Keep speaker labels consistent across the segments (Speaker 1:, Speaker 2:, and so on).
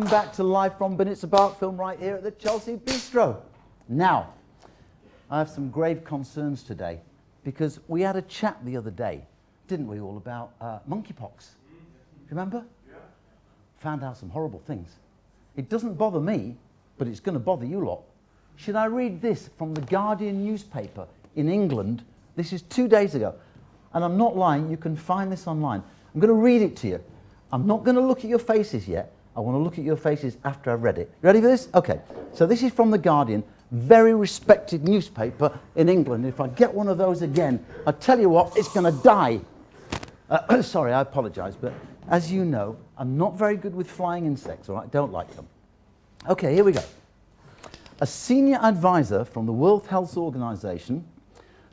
Speaker 1: Welcome back to Live from Bernica Park film right here at the Chelsea Bistro. Now, I have some grave concerns today because we had a chat the other day, didn't we, all about monkeypox. Remember? Yeah. Found out some horrible things. It doesn't bother me, but it's going to bother you lot. Should I read this from the Guardian newspaper in England? This is 2 days ago. And I'm not lying, you can find this online. I'm going to read it to you. I'm not going to look at your faces yet. I want to look at your faces after I've read it. Ready for this? Okay. So this is from the Guardian, very respected newspaper in England. If I get one of those again, I tell you what, it's going to die. Sorry, I apologise, but as you know, I'm not very good with flying insects, all right? Don't like them. Okay, here we go. A senior advisor from the World Health Organization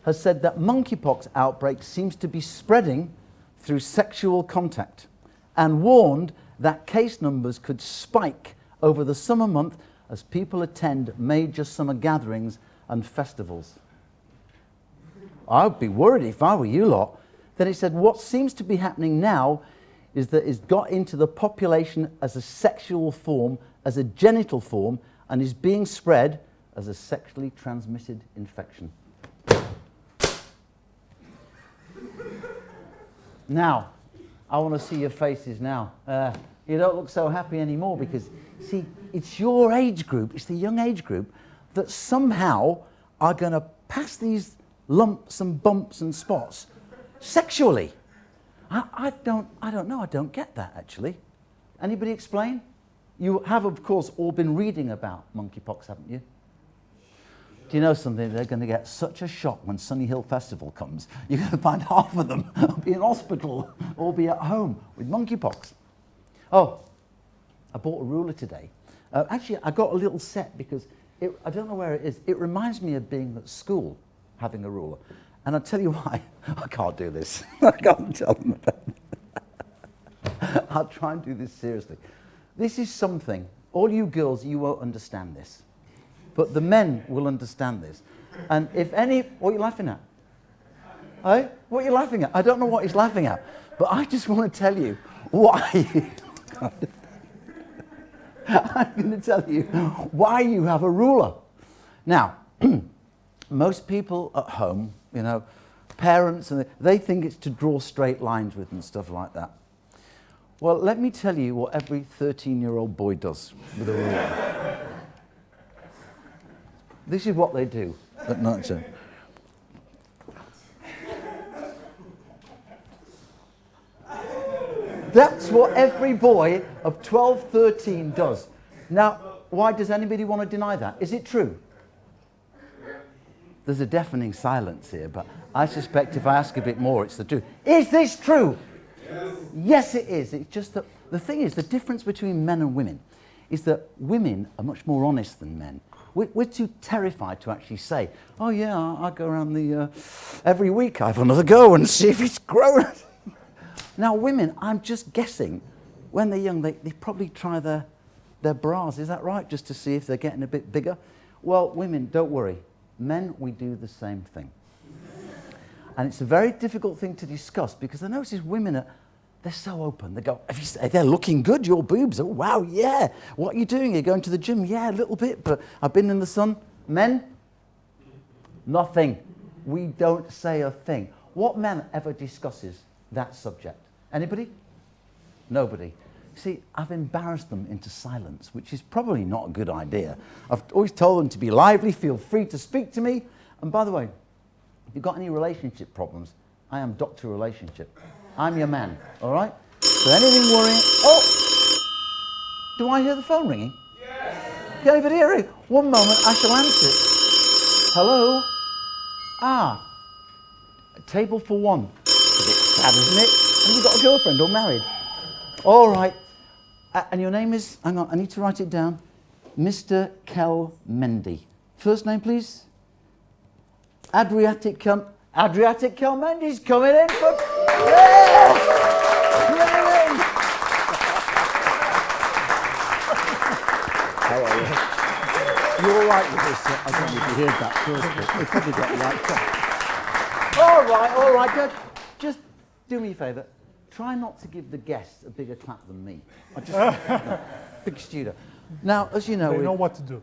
Speaker 1: has said that monkeypox outbreak seems to be spreading through sexual contact and warned that case numbers could spike over the summer month as people attend major summer gatherings and festivals. I'd be worried if I were you lot. Then he said what seems to be happening now is that it's got into the population as a sexual form, as a genital form, and is being spread as a sexually transmitted infection. Now, I want to see your faces now. You don't look so happy anymore because, see, it's your age group, it's the young age group that somehow are going to pass these lumps and bumps and spots sexually. I don't know, I don't get that actually. Anybody explain? You have, of course, all been reading about monkeypox, haven't you? Do you know something? They're going to get such a shock when Sunny Hill Festival comes. You're going to find half of them will be in hospital or be at home with monkeypox. Oh, I bought a ruler today. Actually, I got a little set because I don't know where it is. It reminds me of being at school, having a ruler. And I'll tell you why. I can't do this. I can't tell them about it. I'll try and do this seriously. This is something, all you girls, you won't understand this. But the men will understand this. And if any, what are you laughing at? Hey? What are you laughing at? I don't know what he's laughing at. But I just want to tell you why. I'm going to tell you why you have a ruler. Now, most people at home, you know, parents, and they think it's to draw straight lines with and stuff like that. Well, let me tell you what every 13-year-old boy does with a ruler. This is what they do at night time. That's what every boy of 12, 13 does. Now, why does anybody want to deny that? Is it true? There's a deafening silence here, but I suspect if I ask a bit more, it's the truth. Is this true? Yes. Yes, it is. It's just that the thing is, the difference between men and women is that women are much more honest than men. We're too terrified to actually say, oh yeah, I go around the, every week I have another go and see if it's grown. Now women, I'm just guessing, when they're young, they probably try their bras, is that right? Just to see if they're getting a bit bigger. Well, women, don't worry. Men, we do the same thing. And it's a very difficult thing to discuss because I notice women they're so open. They go, they're looking good, your boobs. Oh, wow, yeah. What are you doing? You're going to the gym? Yeah, a little bit, but I've been in the sun. Men? Nothing. We don't say a thing. What man ever discusses that subject? Anybody? Nobody. See, I've embarrassed them into silence, which is probably not a good idea. I've always told them to be lively, feel free to speak to me. And by the way, if you've got any relationship problems, I am Dr. Relationship. I'm your man, all right? So anything worrying... Oh! Do I hear the phone ringing? Yes! Can anybody hear it? One moment, I shall answer it. Hello? Ah. A table for one. It's a bit sad, isn't it? Have you got a girlfriend or married? All right. And your name is... Hang on, I need to write it down. Mr. Kelmendi. First name, please? Adriatik Kelmendi's coming in for... Yeah! Brilliant! How are you? You're all right with this? I don't know if you heard that first bit. We probably got the right. All right. Just do me a favour. try not to give the guests a bigger clap than me. I just, big studio. Now, as you know...
Speaker 2: They know what to do.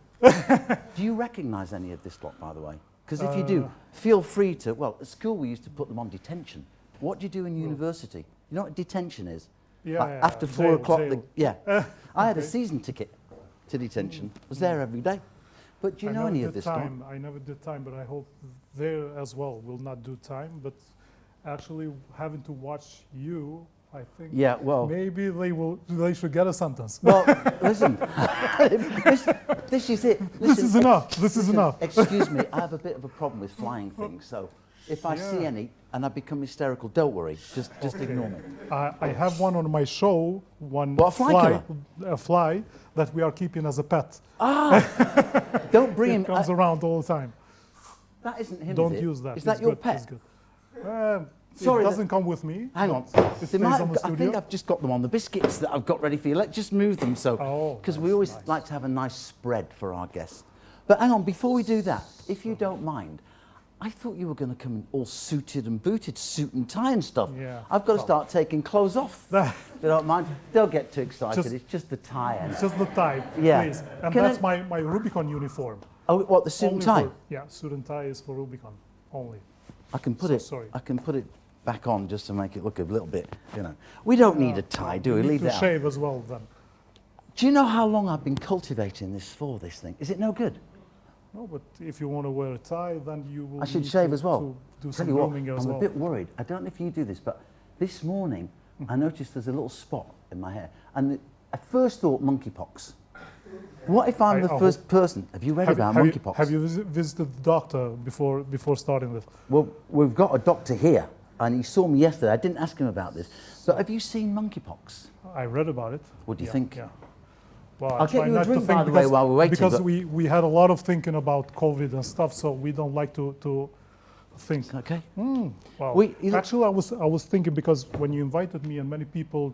Speaker 1: Do you recognise any of this lot, by the way? Because if you do, feel free to... Well, at school we used to put them on detention. What do you do in university? You know what detention is?
Speaker 2: Yeah,
Speaker 1: after 4 o'clock...
Speaker 2: Jail.
Speaker 1: I had a season ticket to detention. I was there every day. But do you know any of this stuff?
Speaker 2: I never did time, but I hope there as well will not do time. But actually having to watch you, I think maybe they should get a sentence.
Speaker 1: Well, listen, this is it. Listen,
Speaker 2: this is enough. This is enough.
Speaker 1: Excuse me, I have a bit of a problem with flying things, so if I see any and I become hysterical, don't worry, just ignore me.
Speaker 2: I have one on my show, a fly that we are keeping as a pet.
Speaker 1: Don't bring him.
Speaker 2: It comes around all the time.
Speaker 1: That isn't him.
Speaker 2: Don't use that.
Speaker 1: Is that your pet?
Speaker 2: It's good. Sorry, it doesn't come with me.
Speaker 1: Hang on.
Speaker 2: I
Speaker 1: think I've just got them on the biscuits that I've got ready for you. Let's just move them because we always like to have a nice spread for our guests. But hang on, before we do that, if you don't mind, I thought you were going to come in all suited and booted, suit and tie and stuff.
Speaker 2: Yeah.
Speaker 1: I've got to start taking clothes off. If you don't mind, don't get too excited. It's just the tie.
Speaker 2: It's just the tie, please. And that's my Rubicon uniform.
Speaker 1: Oh, what, the suit and tie?
Speaker 2: Suit and tie is for Rubicon only.
Speaker 1: I can put I can put it back on just to make it look a little bit, you know. We don't need a tie, do we?
Speaker 2: Leave
Speaker 1: that
Speaker 2: out. Shave as well then.
Speaker 1: Do you know how long I've been cultivating this thing? Is it no good?
Speaker 2: No, but if you want to wear a tie, then you will.
Speaker 1: I should shave as well.
Speaker 2: Do some grooming as well.
Speaker 1: I'm a bit worried. I don't know if you do this, but this morning I noticed there's a little spot in my hair, and I first thought monkeypox. What if I'm the first person? Have you read about monkeypox?
Speaker 2: Have you visited the doctor before starting this?
Speaker 1: Well, we've got a doctor here, and he saw me yesterday. I didn't ask him about this, but have you seen monkeypox?
Speaker 2: I read about it.
Speaker 1: What do you think?
Speaker 2: Yeah. Well,
Speaker 1: I'll get you a drink, by the way, while we're waiting.
Speaker 2: Because we had a lot of thinking about COVID and stuff, so we don't like to think.
Speaker 1: Okay.
Speaker 2: Well, actually, I was thinking, because when you invited me, and many people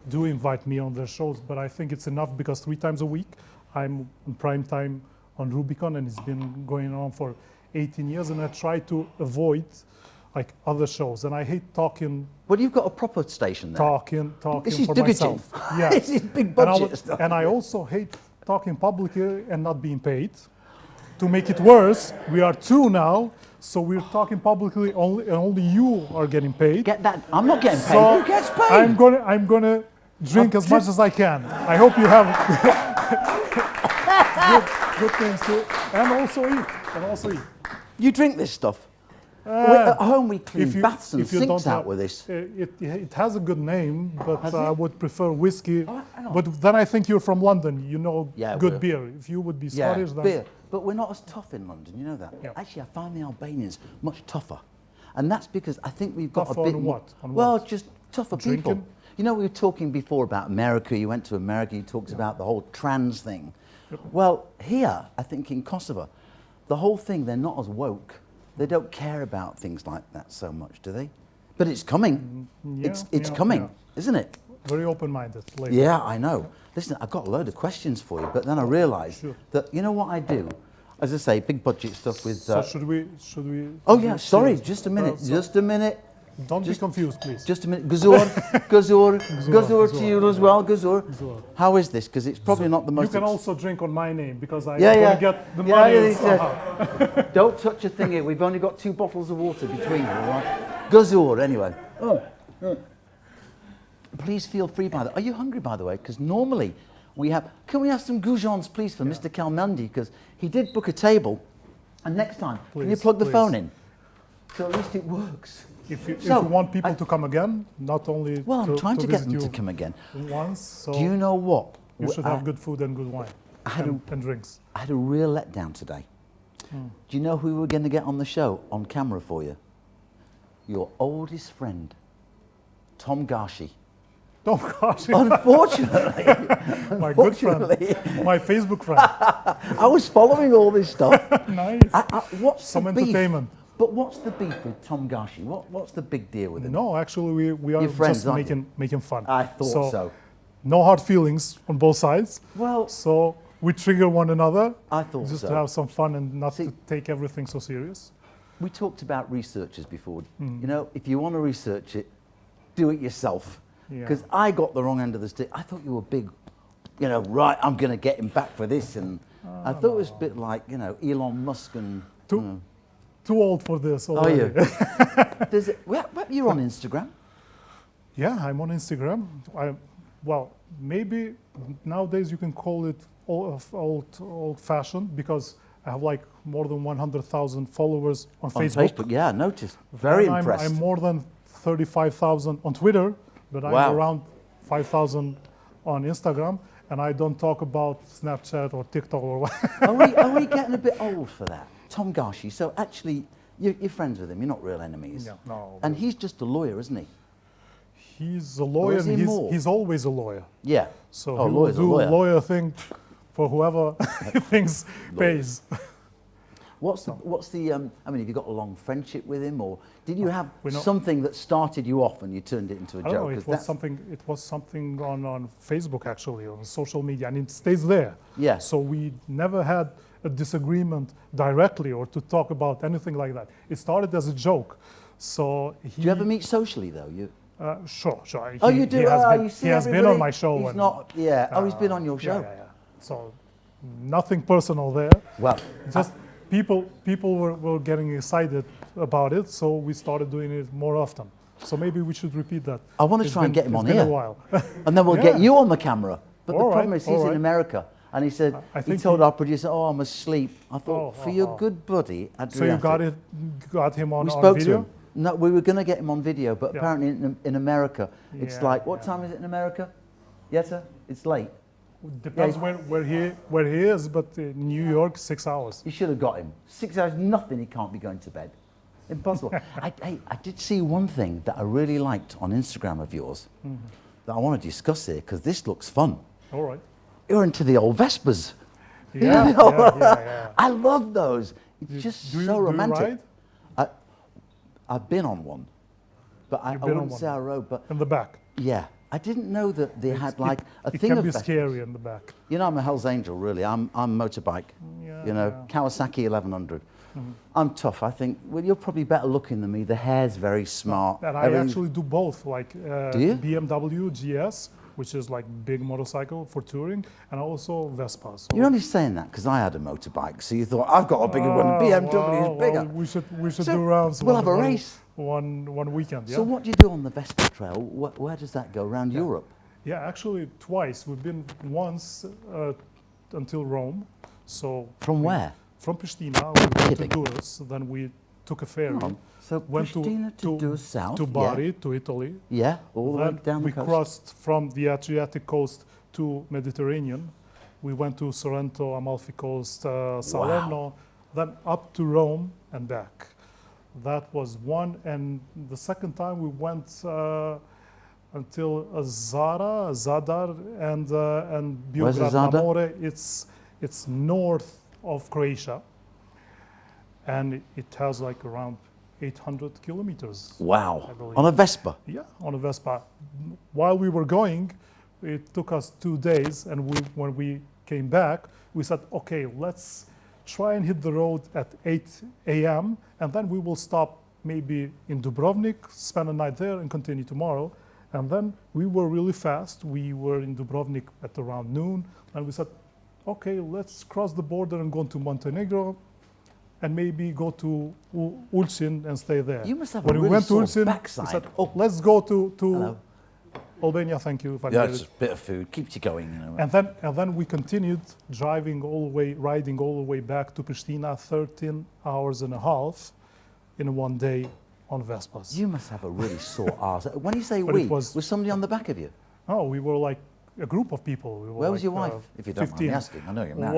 Speaker 2: do invite me on their shows, but I think it's enough because 3 times a week I'm on prime time on Rubicon, and it's been going on for 18 years, and I try to avoid like other shows, and I hate talking.
Speaker 1: Well, you've got a proper station there.
Speaker 2: Talking
Speaker 1: this is
Speaker 2: for
Speaker 1: Dukagjini.
Speaker 2: myself. Yeah.
Speaker 1: This is big budget stuff.
Speaker 2: And I also hate talking publicly and not being paid. To make it worse, we are 2 now, so we're talking publicly only you are getting paid.
Speaker 1: Get that? I'm not getting paid.
Speaker 2: So
Speaker 1: who gets paid?
Speaker 2: I'm gonna drink as much as I can. I hope you have good things to, and also eat.
Speaker 1: You drink this stuff? At home we clean baths and sinks out with this.
Speaker 2: It has a good name, but I would prefer whiskey. But then I think you're from London. You know good beer. If you would be Scottish, then
Speaker 1: beer. But we're not as tough in London. You know that.
Speaker 2: Yeah.
Speaker 1: Actually, I find the Albanians much tougher, and that's because I think we've got
Speaker 2: tough
Speaker 1: a bit more. Well, just tougher people. You know, we were talking before about America. You went to America. You talked about the whole trans thing. Yep. Well, here, I think in Kosovo, the whole thing, they're not as woke. They don't care about things like that so much, do they? But it's coming. It's coming, isn't it?
Speaker 2: Very open-minded.
Speaker 1: Yeah, I know. Listen, I've got a load of questions for you, but then I realised that, you know what I do? As I say, big budget stuff with...
Speaker 2: So should we...
Speaker 1: Oh yeah, sorry, just a minute, just a minute.
Speaker 2: Don't be confused, please.
Speaker 1: Just a minute. Gazur to you as well, Gazur. How is this? Because it's probably not the most...
Speaker 2: You can also drink on my name, because I'm going to get the money somehow.
Speaker 1: Don't touch a thing here. We've only got 2 bottles of water between you, all right? Gazur, anyway. Please feel free, by the way. Are you hungry, by the way? Because normally we have... Can we have some goujons, please, for Mr. Kelmendi? Because he did book a table. And next time, can you plug the phone in? So at least it works.
Speaker 2: If you want people to come again, not only
Speaker 1: I'm trying to get them to come again.
Speaker 2: Once, so
Speaker 1: do you know what?
Speaker 2: You should have good food and good wine and drinks.
Speaker 1: I had a real letdown today. Do you know who we were going to get on the show, on camera for you? Your oldest friend, Tom Garshi.
Speaker 2: Tom Garshi?
Speaker 1: Unfortunately.
Speaker 2: My good friend. My Facebook friend.
Speaker 1: I was following all this stuff.
Speaker 2: Nice.
Speaker 1: What's
Speaker 2: some
Speaker 1: the
Speaker 2: entertainment.
Speaker 1: Beef? But what's the beef with Tom Garshi? What's the big deal with him?
Speaker 2: No, actually, we are
Speaker 1: friends,
Speaker 2: just making fun.
Speaker 1: I thought so.
Speaker 2: No hard feelings on both sides.
Speaker 1: Well,
Speaker 2: so we trigger one another.
Speaker 1: I thought
Speaker 2: just to have some fun and not to take everything so serious.
Speaker 1: We talked about researchers before. You know, if you want to research it, do it yourself.
Speaker 2: Yeah.
Speaker 1: Because I got the wrong end of the stick. I thought you were big, you know, right, I'm going to get him back for this. And I thought it was a bit like, you know, Elon Musk and...
Speaker 2: Too old for this
Speaker 1: Oh,
Speaker 2: already.
Speaker 1: you're on Instagram?
Speaker 2: Yeah, I'm on Instagram. Well, maybe nowadays you can call it old-fashioned because I have like more than 100,000 followers on Facebook.
Speaker 1: Facebook, yeah, I noticed. Very impressed.
Speaker 2: I'm more than 35,000 on Twitter, but I'm around 5,000 on Instagram, and I don't talk about Snapchat or TikTok or what.
Speaker 1: Are we getting a bit old for that? Tom Garshi, so actually, you're friends with him, you're not real enemies.
Speaker 2: Yeah, no.
Speaker 1: And he's just a lawyer, isn't he?
Speaker 2: He's a lawyer, and he's always a lawyer.
Speaker 1: Yeah.
Speaker 2: So he will do a lawyer thing for whoever he thinks pays.
Speaker 1: What's the I mean, have you got a long friendship with him, or did you have something that started you off and you turned it into a joke?
Speaker 2: I don't know, it was something on Facebook actually, on social media, and it stays there.
Speaker 1: Yeah.
Speaker 2: So we never had a disagreement directly or to talk about anything like that. It started as a joke. So
Speaker 1: do you ever meet socially though?
Speaker 2: Sure.
Speaker 1: You do?
Speaker 2: He has been on my show.
Speaker 1: He's not. Yeah. He's been on your show.
Speaker 2: Yeah. So nothing personal there.
Speaker 1: Well,
Speaker 2: just people were getting excited about it, so we started doing it more often. So maybe we should repeat that.
Speaker 1: I want to try and get him on
Speaker 2: here.
Speaker 1: It's been a while. And then we'll get you on the camera. But the problem is he's in America. And he said, he told our producer, "Oh, I'm asleep." I thought, for your good buddy, Adriatik.
Speaker 2: So you got him on video?
Speaker 1: We spoke to him. No, we were going to get him on video, but apparently in America, it's like, what time is it in America? Yetta? It's late.
Speaker 2: Depends where he is, but in New York, 6 hours.
Speaker 1: You should have got him. 6 hours, nothing, he can't be going to bed. Impossible. I did see one thing that I really liked on Instagram of yours that I want to discuss here, because this looks fun.
Speaker 2: All right.
Speaker 1: You're into the old Vespas.
Speaker 2: Yeah.
Speaker 1: I love those. It's just so romantic.
Speaker 2: Do you ride?
Speaker 1: I've been on one, but I wouldn't say I rode. But
Speaker 2: in the back.
Speaker 1: Yeah, I didn't know that they had like a thing of.
Speaker 2: It can be scary in the back.
Speaker 1: You know, I'm a Hell's Angel, really. I'm motorbike. You know, Kawasaki 1100. I'm tough. I think. Well, you're probably better looking than me. The hair's very smart.
Speaker 2: And I actually do both, like
Speaker 1: do you?
Speaker 2: BMW GS, which is like big motorcycle for touring, and also Vespa. So
Speaker 1: you're only saying that because I had a motorbike, so you thought I've got a bigger one. BMW is bigger.
Speaker 2: We should do rounds.
Speaker 1: We'll have a race.
Speaker 2: One weekend. Yeah.
Speaker 1: So what do you do on the Vespa Trail? Where does that go? Around Europe?
Speaker 2: Yeah, actually twice. We've been once until Rome. So
Speaker 1: from where?
Speaker 2: From Pristina. We went to Durrës. Then we took a ferry.
Speaker 1: So went Pristina to Durrës south.
Speaker 2: To Bari, to Italy.
Speaker 1: Yeah, all the way down the coast.
Speaker 2: We crossed from the Adriatic coast to Mediterranean. We went to Sorrento, Amalfi Coast, Salerno, then up to Rome and back. That was one, and the second time we went until Zadar and Biograd na More. It's north of Croatia, and it has like around 800 kilometers.
Speaker 1: Wow! On a Vespa?
Speaker 2: Yeah, on a Vespa. While we were going, it took us 2 days, and when we came back, we said, okay, let's try and hit the road at 8 a.m. and then we will stop maybe in Dubrovnik, spend a night there and continue tomorrow. And then we were really fast. We were in Dubrovnik at around noon, and we said, okay, let's cross the border and go to Montenegro and maybe go to Ulcin and stay there.
Speaker 1: You must have a really sore backside.
Speaker 2: We said, oh, let's go to Albania, thank you.
Speaker 1: Yeah, just a bit of food, keeps you going. You know.
Speaker 2: And then we continued riding all the way back to Pristina, 13 hours and a half in one day on Vespas.
Speaker 1: You must have a really sore arse. When you say was somebody on the back of you?
Speaker 2: No, we were like a group of people.
Speaker 1: Where was your wife, if you don't mind me asking? I know you're married.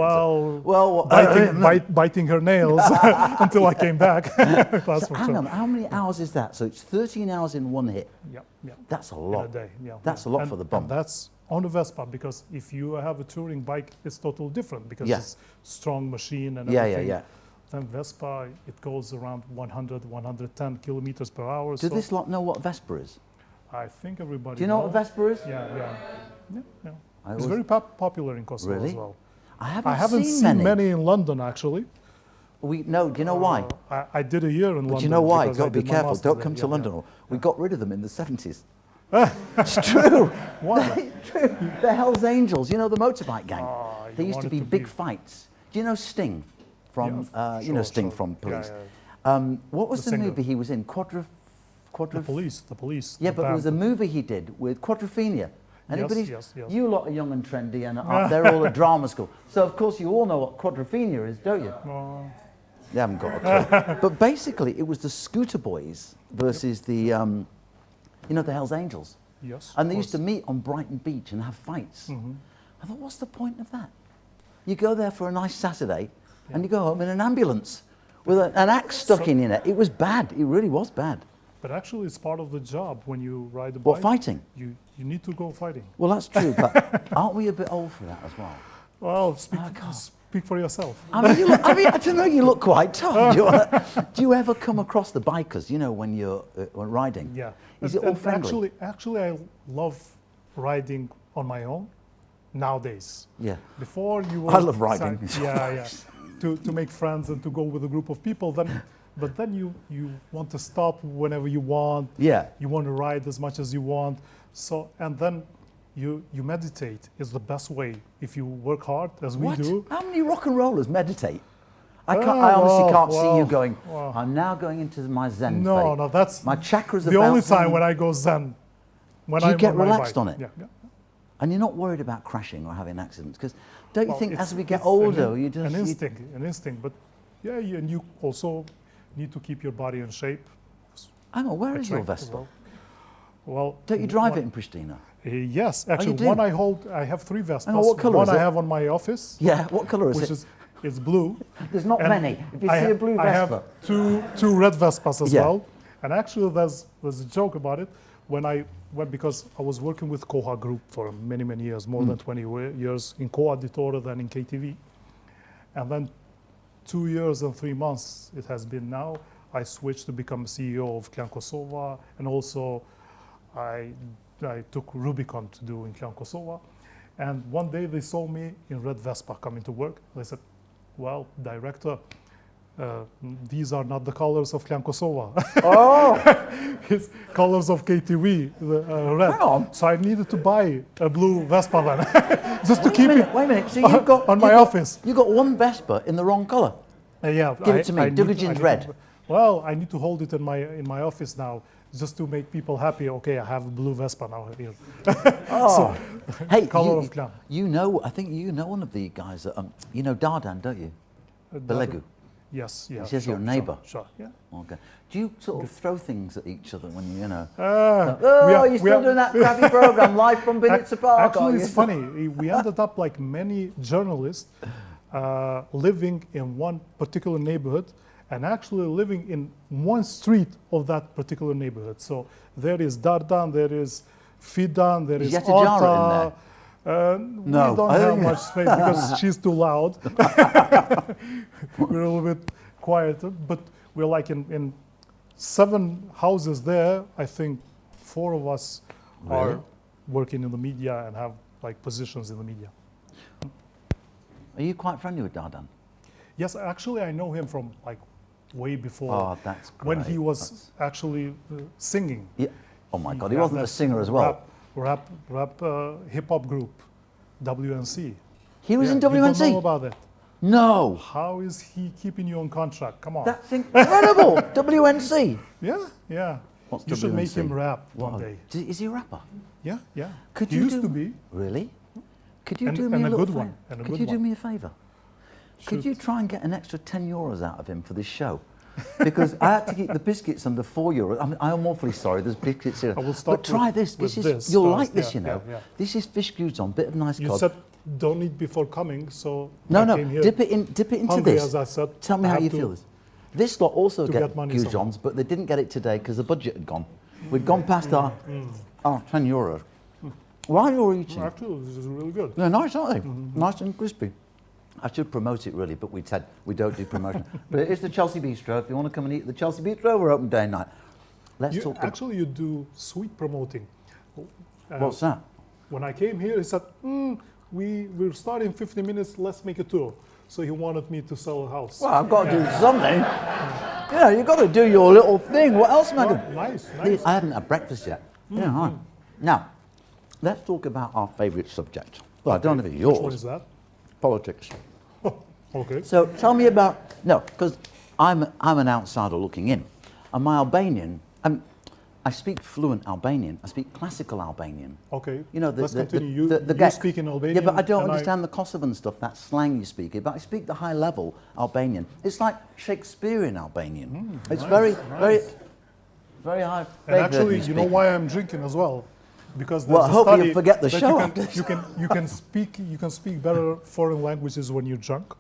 Speaker 2: Well, biting her nails until I came back.
Speaker 1: So hang on, how many hours is that? So it's 13 hours in one hit.
Speaker 2: Yeah.
Speaker 1: That's a lot.
Speaker 2: In a day, yeah.
Speaker 1: That's a lot for the bum.
Speaker 2: And that's on a Vespa, because if you have a touring bike, it's totally different because it's strong machine and everything. Yeah. Then Vespa, it goes around 100, 110 kilometers per hour.
Speaker 1: Does this lot know what Vespa is?
Speaker 2: I think everybody.
Speaker 1: Do you know what Vespa is?
Speaker 2: Yeah. It's very popular in Kosovo as well.
Speaker 1: I
Speaker 2: haven't seen many in London, actually.
Speaker 1: Do you know why?
Speaker 2: I did a year in London.
Speaker 1: Do you know why? You've got to be careful. Don't come to London. We got rid of them in the 70s. It's true.
Speaker 2: Why?
Speaker 1: It's true. The Hells Angels, you know, the motorbike gang.
Speaker 2: Oh,
Speaker 1: There used to be big fights. Do you know Sting from, you know Sting from Police? What was the movie he was in?
Speaker 2: The Police.
Speaker 1: Yeah, but there was a movie he did with Quadrophenia. Anybody?
Speaker 2: Yes.
Speaker 1: You lot are young and trendy, and they're all at drama school. So of course you all know what Quadrophenia is, don't you? You haven't got a clue. But basically, it was the Scooter Boys versus the, you know, the Hells Angels.
Speaker 2: Yes.
Speaker 1: And they used to meet on Brighton Beach and have fights. I thought, what's the point of that? You go there for a nice Saturday, and you go home in an ambulance with an axe stuck in it. It was bad. It really was bad.
Speaker 2: But actually, it's part of the job when you ride a bike.
Speaker 1: What, fighting?
Speaker 2: You need to go fighting.
Speaker 1: Well, that's true, but aren't we a bit old for that as well?
Speaker 2: Well, speak for yourself.
Speaker 1: I mean, I don't know, you look quite tough. Do you ever come across the bikers, you know, when you're riding?
Speaker 2: Yeah.
Speaker 1: Is it all friendly?
Speaker 2: Actually, I love riding on my own nowadays.
Speaker 1: Yeah.
Speaker 2: Before you were...
Speaker 1: I love riding.
Speaker 2: Yeah. To make friends and to go with a group of people, but then you want to stop whenever you want.
Speaker 1: Yeah.
Speaker 2: You want to ride as much as you want. So, and then you meditate is the best way if you work hard as we do.
Speaker 1: How many rock and rollers meditate? I honestly can't see you going, I'm now going into my Zen phase.
Speaker 2: No, that's...
Speaker 1: My chakras are
Speaker 2: the only
Speaker 1: bouncing.
Speaker 2: time when I go Zen. When
Speaker 1: Do you get
Speaker 2: on my
Speaker 1: relaxed
Speaker 2: bike.
Speaker 1: on it?
Speaker 2: Yeah.
Speaker 1: And you're not worried about crashing or having accidents? Because don't you think as we get older, you just...
Speaker 2: An instinct. But yeah, and you also need to keep your body in shape.
Speaker 1: Hang on, where is your Vespa?
Speaker 2: Well,
Speaker 1: don't you drive it in Pristina?
Speaker 2: Yes, actually, one I have 3 Vespas.
Speaker 1: Hang on, what colour is it?
Speaker 2: I have on my office.
Speaker 1: Yeah, what colour is it?
Speaker 2: It's blue.
Speaker 1: There's not many. If you see a blue Vespa.
Speaker 2: I have two red Vespas as well. And actually, there's a joke about it. Because I was working with Koha Group for many, many years, more than 20 years in Koha Editore, then in KTV. And then 2 years and 3 months it has been now, I switched to become CEO of Clan Kosovo, and also I took Rubicon to do in Clan Kosovo. And one day they saw me in red Vespa coming to work. They said, well, director, these are not the colors of Clan Kosovo. Oh! It's colors of KTV, red.
Speaker 1: Hang on.
Speaker 2: So I needed to buy a blue Vespa then, just to keep it
Speaker 1: Wait a minute. So you've got,
Speaker 2: on my office.
Speaker 1: You got one Vespa in the wrong colour?
Speaker 2: Yeah.
Speaker 1: Give it to me. Dukagjini's red.
Speaker 2: Well, I need to hold it in my office now, just to make people happy. Okay, I have a blue Vespa now here.
Speaker 1: Oh, hey,
Speaker 2: color of Clan.
Speaker 1: You know, I think you know one of the guys that, you know Dardan, don't you? Belegu.
Speaker 2: Yes.
Speaker 1: He says your neighbour.
Speaker 2: Sure. Yeah.
Speaker 1: Okay. Do you sort of throw things at each other when you know? You're still doing that crappy program live from Bernica Park?
Speaker 2: Actually, it's funny. We ended up like many journalists living in one particular neighborhood and actually living in one street of that particular neighborhood. So there is Dardan, there is Fidan, there is Ota. No, we don't have much space because she's too loud. We're a little bit quieter, but we're like in 7 houses there. I think 4 of us are working in the media and have like positions in the media.
Speaker 1: Are you quite friendly with Dardan?
Speaker 2: Yes, actually I know him from like way before.
Speaker 1: Oh, that's great.
Speaker 2: When he was actually singing.
Speaker 1: Yeah. Oh my God, he wasn't a singer as well.
Speaker 2: Rap hip hop group, WNC.
Speaker 1: He was in WNC?
Speaker 2: You don't know about that?
Speaker 1: No.
Speaker 2: How is he keeping you on contract? Come on.
Speaker 1: That's incredible. WNC.
Speaker 2: Yeah.
Speaker 1: What's
Speaker 2: you
Speaker 1: WNC?
Speaker 2: should make him rap one day.
Speaker 1: Is he a rapper?
Speaker 2: Yeah.
Speaker 1: Could
Speaker 2: he
Speaker 1: you
Speaker 2: used to be.
Speaker 1: Really? Could you do me a
Speaker 2: good
Speaker 1: little
Speaker 2: one?
Speaker 1: Could you do me a favour? Could you try and get an extra €10 out of him for this show? Because I had to keep the biscuits under €4. I mean, I'm awfully sorry. There's biscuits here. But try this. You'll like this, you know. Yeah. This is fish goujon, bit of nice cod.
Speaker 2: You said don't eat before coming, so
Speaker 1: no. Dip it into this.
Speaker 2: As I said,
Speaker 1: tell me how you feel. This lot also get goujons, but they didn't get it today because the budget had gone. We'd gone past our €10. While you're eating,
Speaker 2: actually, this is really good.
Speaker 1: They're nice, aren't they? Nice and crispy. I should promote it really, but we said we don't do promotion. But it is the Chelsea Bistro. If you want to come and eat at the Chelsea Bistro, we're open day and night. Let's talk.
Speaker 2: Actually, you do sweet promoting.
Speaker 1: What's that?
Speaker 2: When I came here, he said, we'll start in 50 minutes, let's make a tour. So he wanted me to sell a house.
Speaker 1: Well, I've got to do something. Yeah, you've got to do your little thing. What else am I doing?
Speaker 2: Nice.
Speaker 1: I haven't had breakfast yet. Yeah, hi. Now, let's talk about our favourite subject. Well, I don't know if it's yours.
Speaker 2: Which one is that?
Speaker 1: Politics.
Speaker 2: Okay.
Speaker 1: So tell me about, no, because I'm an outsider looking in. And my Albanian, I speak fluent Albanian. I speak classical Albanian.
Speaker 2: Okay.
Speaker 1: You know,
Speaker 2: let's continue.
Speaker 1: the
Speaker 2: You speak in Albanian.
Speaker 1: Yeah, but I don't understand the Kosovan stuff, that slang you speak. But I speak the high level Albanian. It's like Shakespearean Albanian. It's
Speaker 2: nice.
Speaker 1: very high.
Speaker 2: And actually, you know why I'm drinking as well? Because there's
Speaker 1: Well, I
Speaker 2: a
Speaker 1: hope
Speaker 2: study
Speaker 1: you forget the
Speaker 2: that
Speaker 1: show.
Speaker 2: you can speak better foreign languages when you're drunk.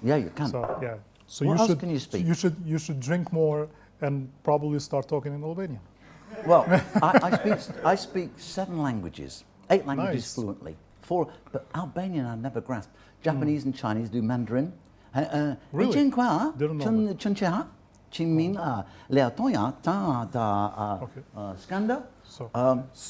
Speaker 1: Yeah, you can.
Speaker 2: So yeah. So
Speaker 1: What
Speaker 2: you
Speaker 1: else
Speaker 2: should
Speaker 1: can you speak?
Speaker 2: You should drink more and probably start talking in Albanian.
Speaker 1: Well, I speak 7 languages, 8 languages
Speaker 2: Nice.
Speaker 1: fluently. 4, but Albanian I never grasp. Japanese and Chinese do Mandarin.
Speaker 2: Really? Didn't know
Speaker 1: Skanda.
Speaker 2: So
Speaker 1: Do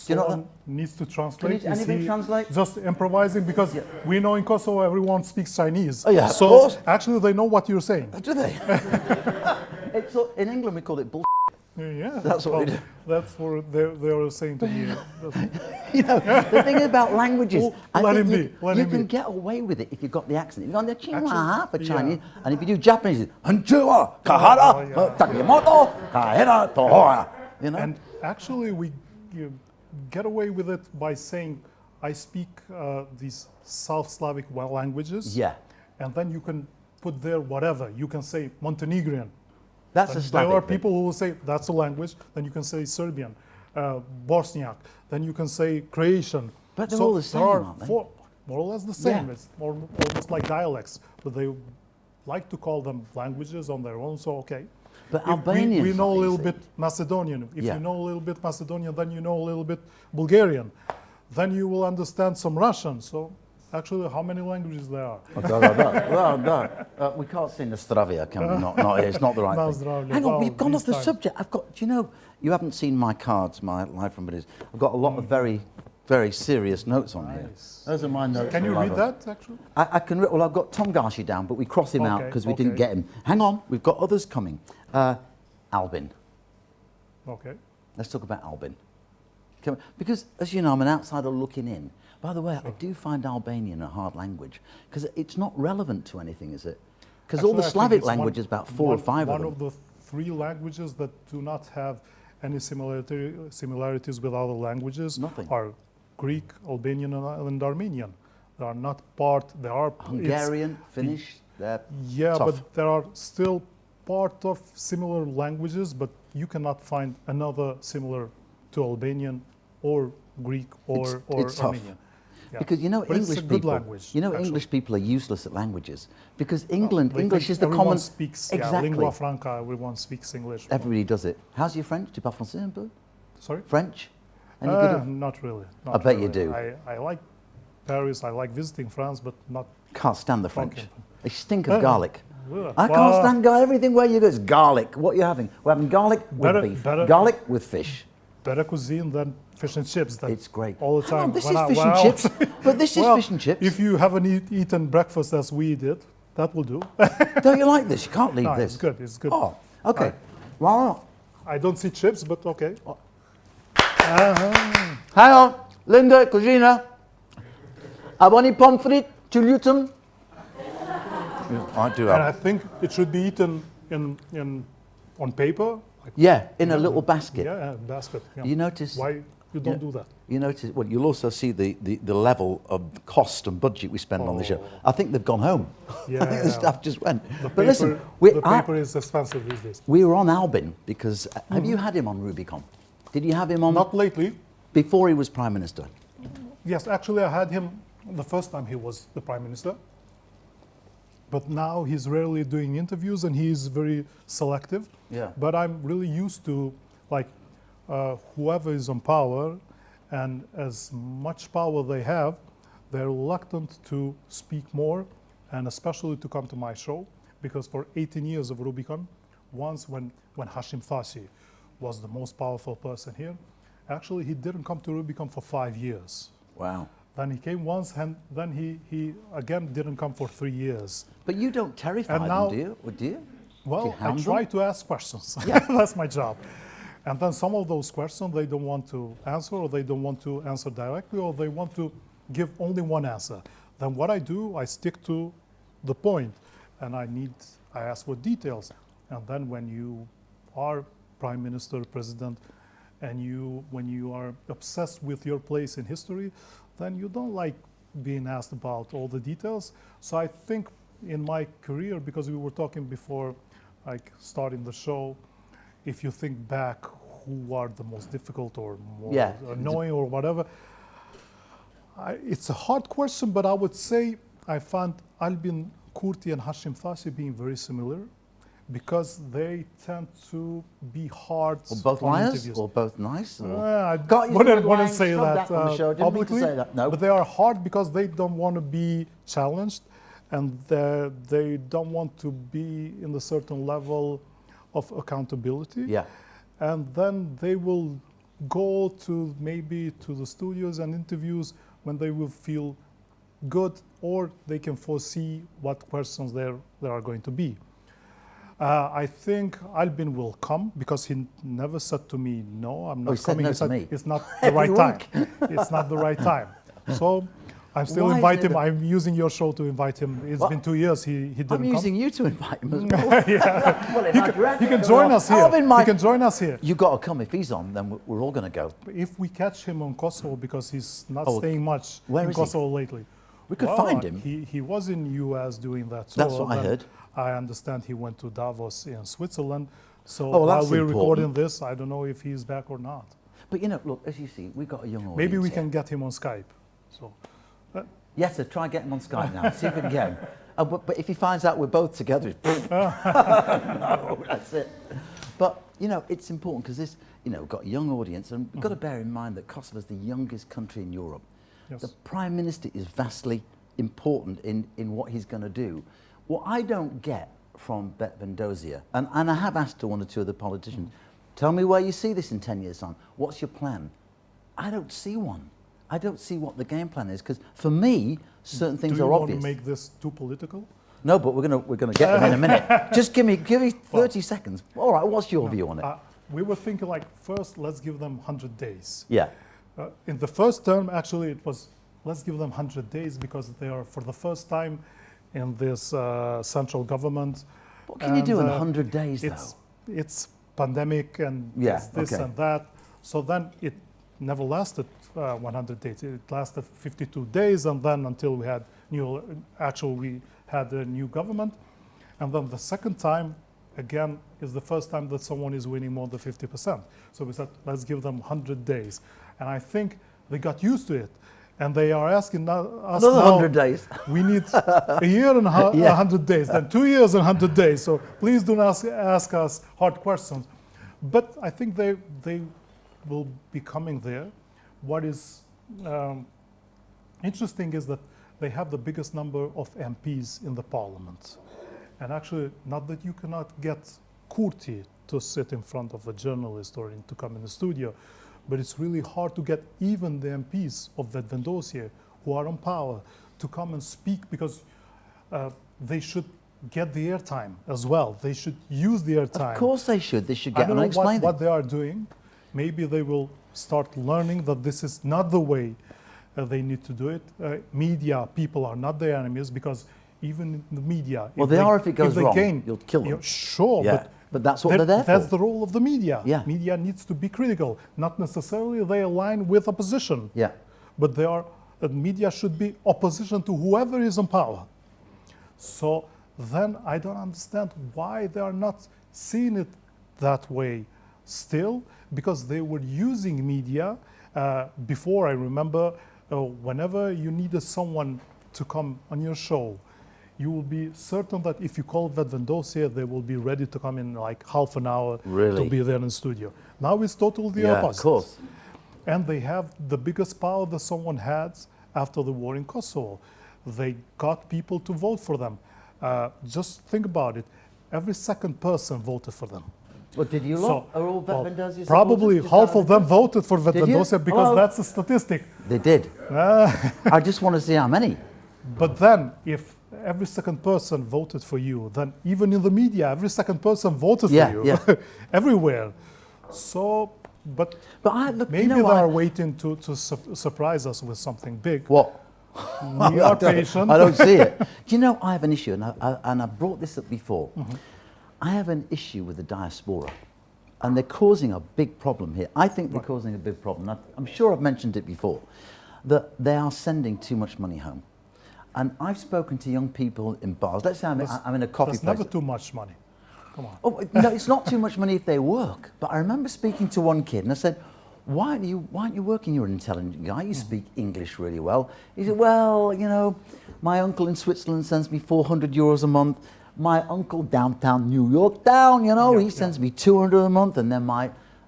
Speaker 1: you know
Speaker 2: someone needs to translate.
Speaker 1: Can you-
Speaker 2: Is
Speaker 1: anybody
Speaker 2: he
Speaker 1: translate?
Speaker 2: just improvising? Because we know in Kosovo everyone speaks Chinese.
Speaker 1: Oh, yeah, of
Speaker 2: so
Speaker 1: course.
Speaker 2: actually they know what you're saying.
Speaker 1: Do they? In England we call it bull.
Speaker 2: Yeah,
Speaker 1: That's what we do.
Speaker 2: That's what they are saying to me.
Speaker 1: You know, the thing about languages,
Speaker 2: Well,
Speaker 1: I
Speaker 2: let
Speaker 1: think
Speaker 2: him be, let
Speaker 1: you
Speaker 2: him
Speaker 1: can
Speaker 2: be.
Speaker 1: get away with it if you've got the accent. If you've got the Chinese for
Speaker 2: yeah.
Speaker 1: Chinese, and if you do Japanese, it's Hanchua, Kahara, Takemoto, Kahera, Tohora. You know?
Speaker 2: And actually you get away with it by saying, I speak these South Slavic languages.
Speaker 1: Yeah.
Speaker 2: And then you can put there whatever. You can say Montenegrin.
Speaker 1: That's a
Speaker 2: There
Speaker 1: Slavic
Speaker 2: are
Speaker 1: thing.
Speaker 2: people who will say that's a language. Then you can say Serbian, Bosniak. Then you can say Croatian.
Speaker 1: But they're all the same,
Speaker 2: there are
Speaker 1: aren't they?
Speaker 2: more or less the same.
Speaker 1: Yeah.
Speaker 2: It's almost like dialects, but they like to call them languages on their own. So okay.
Speaker 1: But
Speaker 2: If
Speaker 1: Albanian,
Speaker 2: we know a little bit Macedonian. If
Speaker 1: Yeah.
Speaker 2: you know a little bit Macedonian, then you know a little bit Bulgarian. Then you will understand some Russian. So actually, how many languages there are?
Speaker 1: Well, no. We can't say Nostravia, can we? Not, it's not the right thing.
Speaker 2: Nostravia,
Speaker 1: Hang on,
Speaker 2: well,
Speaker 1: we've gone off the
Speaker 2: these
Speaker 1: subject. I've got, do you know, you haven't seen my cards, my live from videos. I've got a lot of very, very serious notes on here.
Speaker 2: Nice.
Speaker 1: Those are my notes.
Speaker 2: Can
Speaker 1: for
Speaker 2: you
Speaker 1: live
Speaker 2: read
Speaker 1: on.
Speaker 2: that actually?
Speaker 1: I can, well, I've got Tom Garshi down, but we cross him out
Speaker 2: Okay,
Speaker 1: because we didn't
Speaker 2: okay.
Speaker 1: get him. Hang on, we've got others coming. Albin.
Speaker 2: Okay.
Speaker 1: Let's talk about Albin. Because, as you know, I'm an outsider looking in. By the way, I do find Albanian a hard language because it's not relevant to anything, is it? Because all the
Speaker 2: Actually, I think
Speaker 1: Slavic
Speaker 2: it's
Speaker 1: languages, about 4 or 5
Speaker 2: one
Speaker 1: of them.
Speaker 2: of the 3 languages that do not have any similarities with other languages
Speaker 1: Nothing.
Speaker 2: are Greek, Albanian, and Armenian. They are not part. They are
Speaker 1: Hungarian, Finnish, they're
Speaker 2: Yeah,
Speaker 1: tough.
Speaker 2: but there are still part of similar languages, but you cannot find another similar to Albanian or Greek or
Speaker 1: it's tough.
Speaker 2: Armenian. Yeah.
Speaker 1: Because you know,
Speaker 2: But it's a
Speaker 1: English
Speaker 2: good
Speaker 1: people,
Speaker 2: language,
Speaker 1: you know,
Speaker 2: actually.
Speaker 1: English people are useless at languages because English
Speaker 2: Think
Speaker 1: is the
Speaker 2: everyone
Speaker 1: common.
Speaker 2: speaks,
Speaker 1: exactly.
Speaker 2: lingua franca. Everyone speaks English.
Speaker 1: Everybody does it. How's your French? Tu parles français un peu?
Speaker 2: Sorry.
Speaker 1: French? Any good at-
Speaker 2: Not really.
Speaker 1: I bet you do.
Speaker 2: I like Paris. I like visiting France, but not.
Speaker 1: Can't stand the French.
Speaker 2: Okay.
Speaker 1: They stink of garlic.
Speaker 2: Ugh.
Speaker 1: I can't stand garlic. Everything where you go is garlic. What are you having? We're having garlic with beef. Garlic with fish.
Speaker 2: Better cuisine than fish and chips.
Speaker 1: It's great.
Speaker 2: All the
Speaker 1: Hang on,
Speaker 2: time.
Speaker 1: this
Speaker 2: When
Speaker 1: is
Speaker 2: I-
Speaker 1: fish
Speaker 2: when
Speaker 1: and
Speaker 2: I
Speaker 1: chips.
Speaker 2: was-
Speaker 1: But this is
Speaker 2: Well,
Speaker 1: fish and chips.
Speaker 2: If you haven't eaten breakfast as we did, that will do.
Speaker 1: Don't you like this? You can't leave
Speaker 2: No,
Speaker 1: this.
Speaker 2: it's good. It's good.
Speaker 1: Oh, okay. Well,
Speaker 2: I don't see chips, but okay.
Speaker 1: hang on. Linda, cucina. Aboni pommes frites, tu lutum. I do
Speaker 2: And I think it should be eaten on paper. Like,
Speaker 1: Yeah, in a little basket.
Speaker 2: yeah, basket. Yeah.
Speaker 1: You notice?
Speaker 2: Why you don't do that?
Speaker 1: You notice? Well, you'll also see the level of cost and budget we spend on the show. I think they've gone home.
Speaker 2: Yeah.
Speaker 1: I think the staff just went.
Speaker 2: The
Speaker 1: But listen,
Speaker 2: the paper is expensive these days.
Speaker 1: we were on Albin because have you had him on Rubicon? Did you have him on
Speaker 2: Not lately.
Speaker 1: before he was Prime Minister?
Speaker 2: Yes, actually, I had him the first time he was the prime minister. But now he's rarely doing interviews and he's very selective.
Speaker 1: Yeah.
Speaker 2: But I'm really used to, like, whoever is on power, and as much power they have, they're reluctant to speak more, and especially to come to my show, because for 18 years of Rubicon, once when Hashim Thasi was the most powerful person here, actually he didn't come to Rubicon for 5 years.
Speaker 1: Wow.
Speaker 2: Then he came once, and then he again didn't come for 3 years.
Speaker 1: But you don't terrify
Speaker 2: And
Speaker 1: them,
Speaker 2: now-
Speaker 1: do you? Or do you? Do you
Speaker 2: Well, I
Speaker 1: hound
Speaker 2: try
Speaker 1: them?
Speaker 2: to ask questions.
Speaker 1: Yeah.
Speaker 2: That's my job. And then some of those questions they don't want to answer, or they don't want to answer directly, or they want to give only one answer. Then what I do, I stick to the point, and I ask for details. And then when you are prime minister, president, and when you are obsessed with your place in history, then you don't like being asked about all the details. So I think in my career, because we were talking before like starting the show, if you think back who are the most difficult or more annoying or whatever, it's a hard question, but I would say I found Albin Kurti and Hashim Thashi being very similar, because they tend to be hard
Speaker 1: or both
Speaker 2: on
Speaker 1: liars
Speaker 2: interviews.
Speaker 1: Or both nice?
Speaker 2: I
Speaker 1: wouldn't
Speaker 2: say that publicly,
Speaker 1: no.
Speaker 2: But they are hard because they don't want to be challenged, and they don't want to be in a certain level of accountability.
Speaker 1: Yeah.
Speaker 2: And then they will go to maybe to the studios and interviews when they will feel good, or they can foresee what questions there are going to be. I think Albin will come, because he never said to me, no, I'm not coming.
Speaker 1: No,
Speaker 2: he said,
Speaker 1: to me.
Speaker 2: it's not the right time. It's not the right time. So I'm still inviting him. I'm using your show to invite him. It's been 2 years. He didn't come.
Speaker 1: I'm using you to invite him as well.
Speaker 2: Well, he can join us here. He can join us here.
Speaker 1: You've got to come. If he's on, then we're all going to go.
Speaker 2: If we catch him on Kosovo, because he's not staying much in Kosovo lately.
Speaker 1: We could find him.
Speaker 2: He was in US doing that. So
Speaker 1: that's what I heard.
Speaker 2: I understand he went to Davos in Switzerland. So
Speaker 1: while
Speaker 2: we're recording this, I don't know if he's back or not.
Speaker 1: But look, as you see, we've got a young audience.
Speaker 2: Maybe we
Speaker 1: here.
Speaker 2: can get him on Skype. So.
Speaker 1: Yes, so try and get him on Skype now. See if we can get him. But if he finds out we're both together, no, that's it. But it's important, because this, we've got a young audience, and we've got to bear in mind that Kosovo is the youngest country in Europe.
Speaker 2: Yes.
Speaker 1: The Prime Minister is vastly important in what he's going to do. What I don't get from Bet Vendozia, and I have asked to one or two of the politicians, tell me where you see this in 10 years' time. What's your plan? I don't see one. I don't see what the game plan is, because for me, certain things are obvious.
Speaker 2: Do you want to make this too political?
Speaker 1: No, but we're going to get them in a minute. Just give me 30 seconds. All right, what's your view on it?
Speaker 2: We were thinking, first, let's give them 100 days.
Speaker 1: Yeah.
Speaker 2: In the first term, actually, it was, let's give them 100 days, because they are, for the first time in this central government.
Speaker 1: What can you do in 100 days, though?
Speaker 2: It's pandemic, and it's this and that. So then it never lasted 100 days. It lasted 52 days, and then until we had we had a new government. And then the second time, again, is the first time that someone is winning more than 50%. So we said, let's give them 100 days. And I think they got used to it. And they are asking us
Speaker 1: another
Speaker 2: now,
Speaker 1: 100 days.
Speaker 2: We need a year and 100 days, then 2 years and 100 days. So please do not ask us hard questions. But I think they will be coming there. What is interesting is that they have the biggest number of MPs in the parliament. And actually, not that you cannot get Kurti to sit in front of a journalist or to come in the studio, but it's really hard to get even the MPs of that Vendozia who are on power to come and speak, because they should get the airtime as well. They should use the airtime.
Speaker 1: Of course they should. They should get
Speaker 2: and
Speaker 1: explain
Speaker 2: what they are doing. Maybe they will start learning that this is not the way they need to do it. Media people are not their enemies, because even in the media,
Speaker 1: well, they are if it goes wrong. You'll kill them.
Speaker 2: Sure,
Speaker 1: but that's what they're there for.
Speaker 2: That's the role of the media.
Speaker 1: Yeah.
Speaker 2: Media needs to be critical. Not necessarily they align with opposition.
Speaker 1: Yeah.
Speaker 2: But media should be opposition to whoever is in power. So then I don't understand why they are not seeing it that way still, because they were using media before. I remember whenever you needed someone to come on your show, you will be certain that if you call that Vendozia, they will be ready to come in half an hour to be there in the studio. Now it's totally the opposite. Of course. And they have the biggest power that someone had after the war in Kosovo. They got people to vote for them. Just think about it. Every second person voted for them.
Speaker 1: Well, did you lot? Are all Vendozia's
Speaker 2: probably half of them voted for Vendozia, because that's a statistic.
Speaker 1: They did. I just want to see how many.
Speaker 2: But then, if every second person voted for you, then even in the media, every second person voted for you, everywhere. So, but
Speaker 1: look,
Speaker 2: maybe they are waiting to surprise us with something big.
Speaker 1: What?
Speaker 2: We are patient.
Speaker 1: I don't see it. Do you know, I have an issue, and I brought this up before. I have an issue with the diaspora, and they're causing a big problem here. I think they're causing a big problem. I'm sure I've mentioned it before, that they are sending too much money home. And I've spoken to young people in bars. Let's say I'm in a coffee place.
Speaker 2: That's never too much money. Come on.
Speaker 1: Oh, no, it's not too much money if they work. But I remember speaking to one kid, and I said, why aren't you working? You're an intelligent guy. You speak English really well. He said, well, you know, my uncle in Switzerland sends me 400 euros a month. My uncle downtown New York, he sends me 200 a month, and then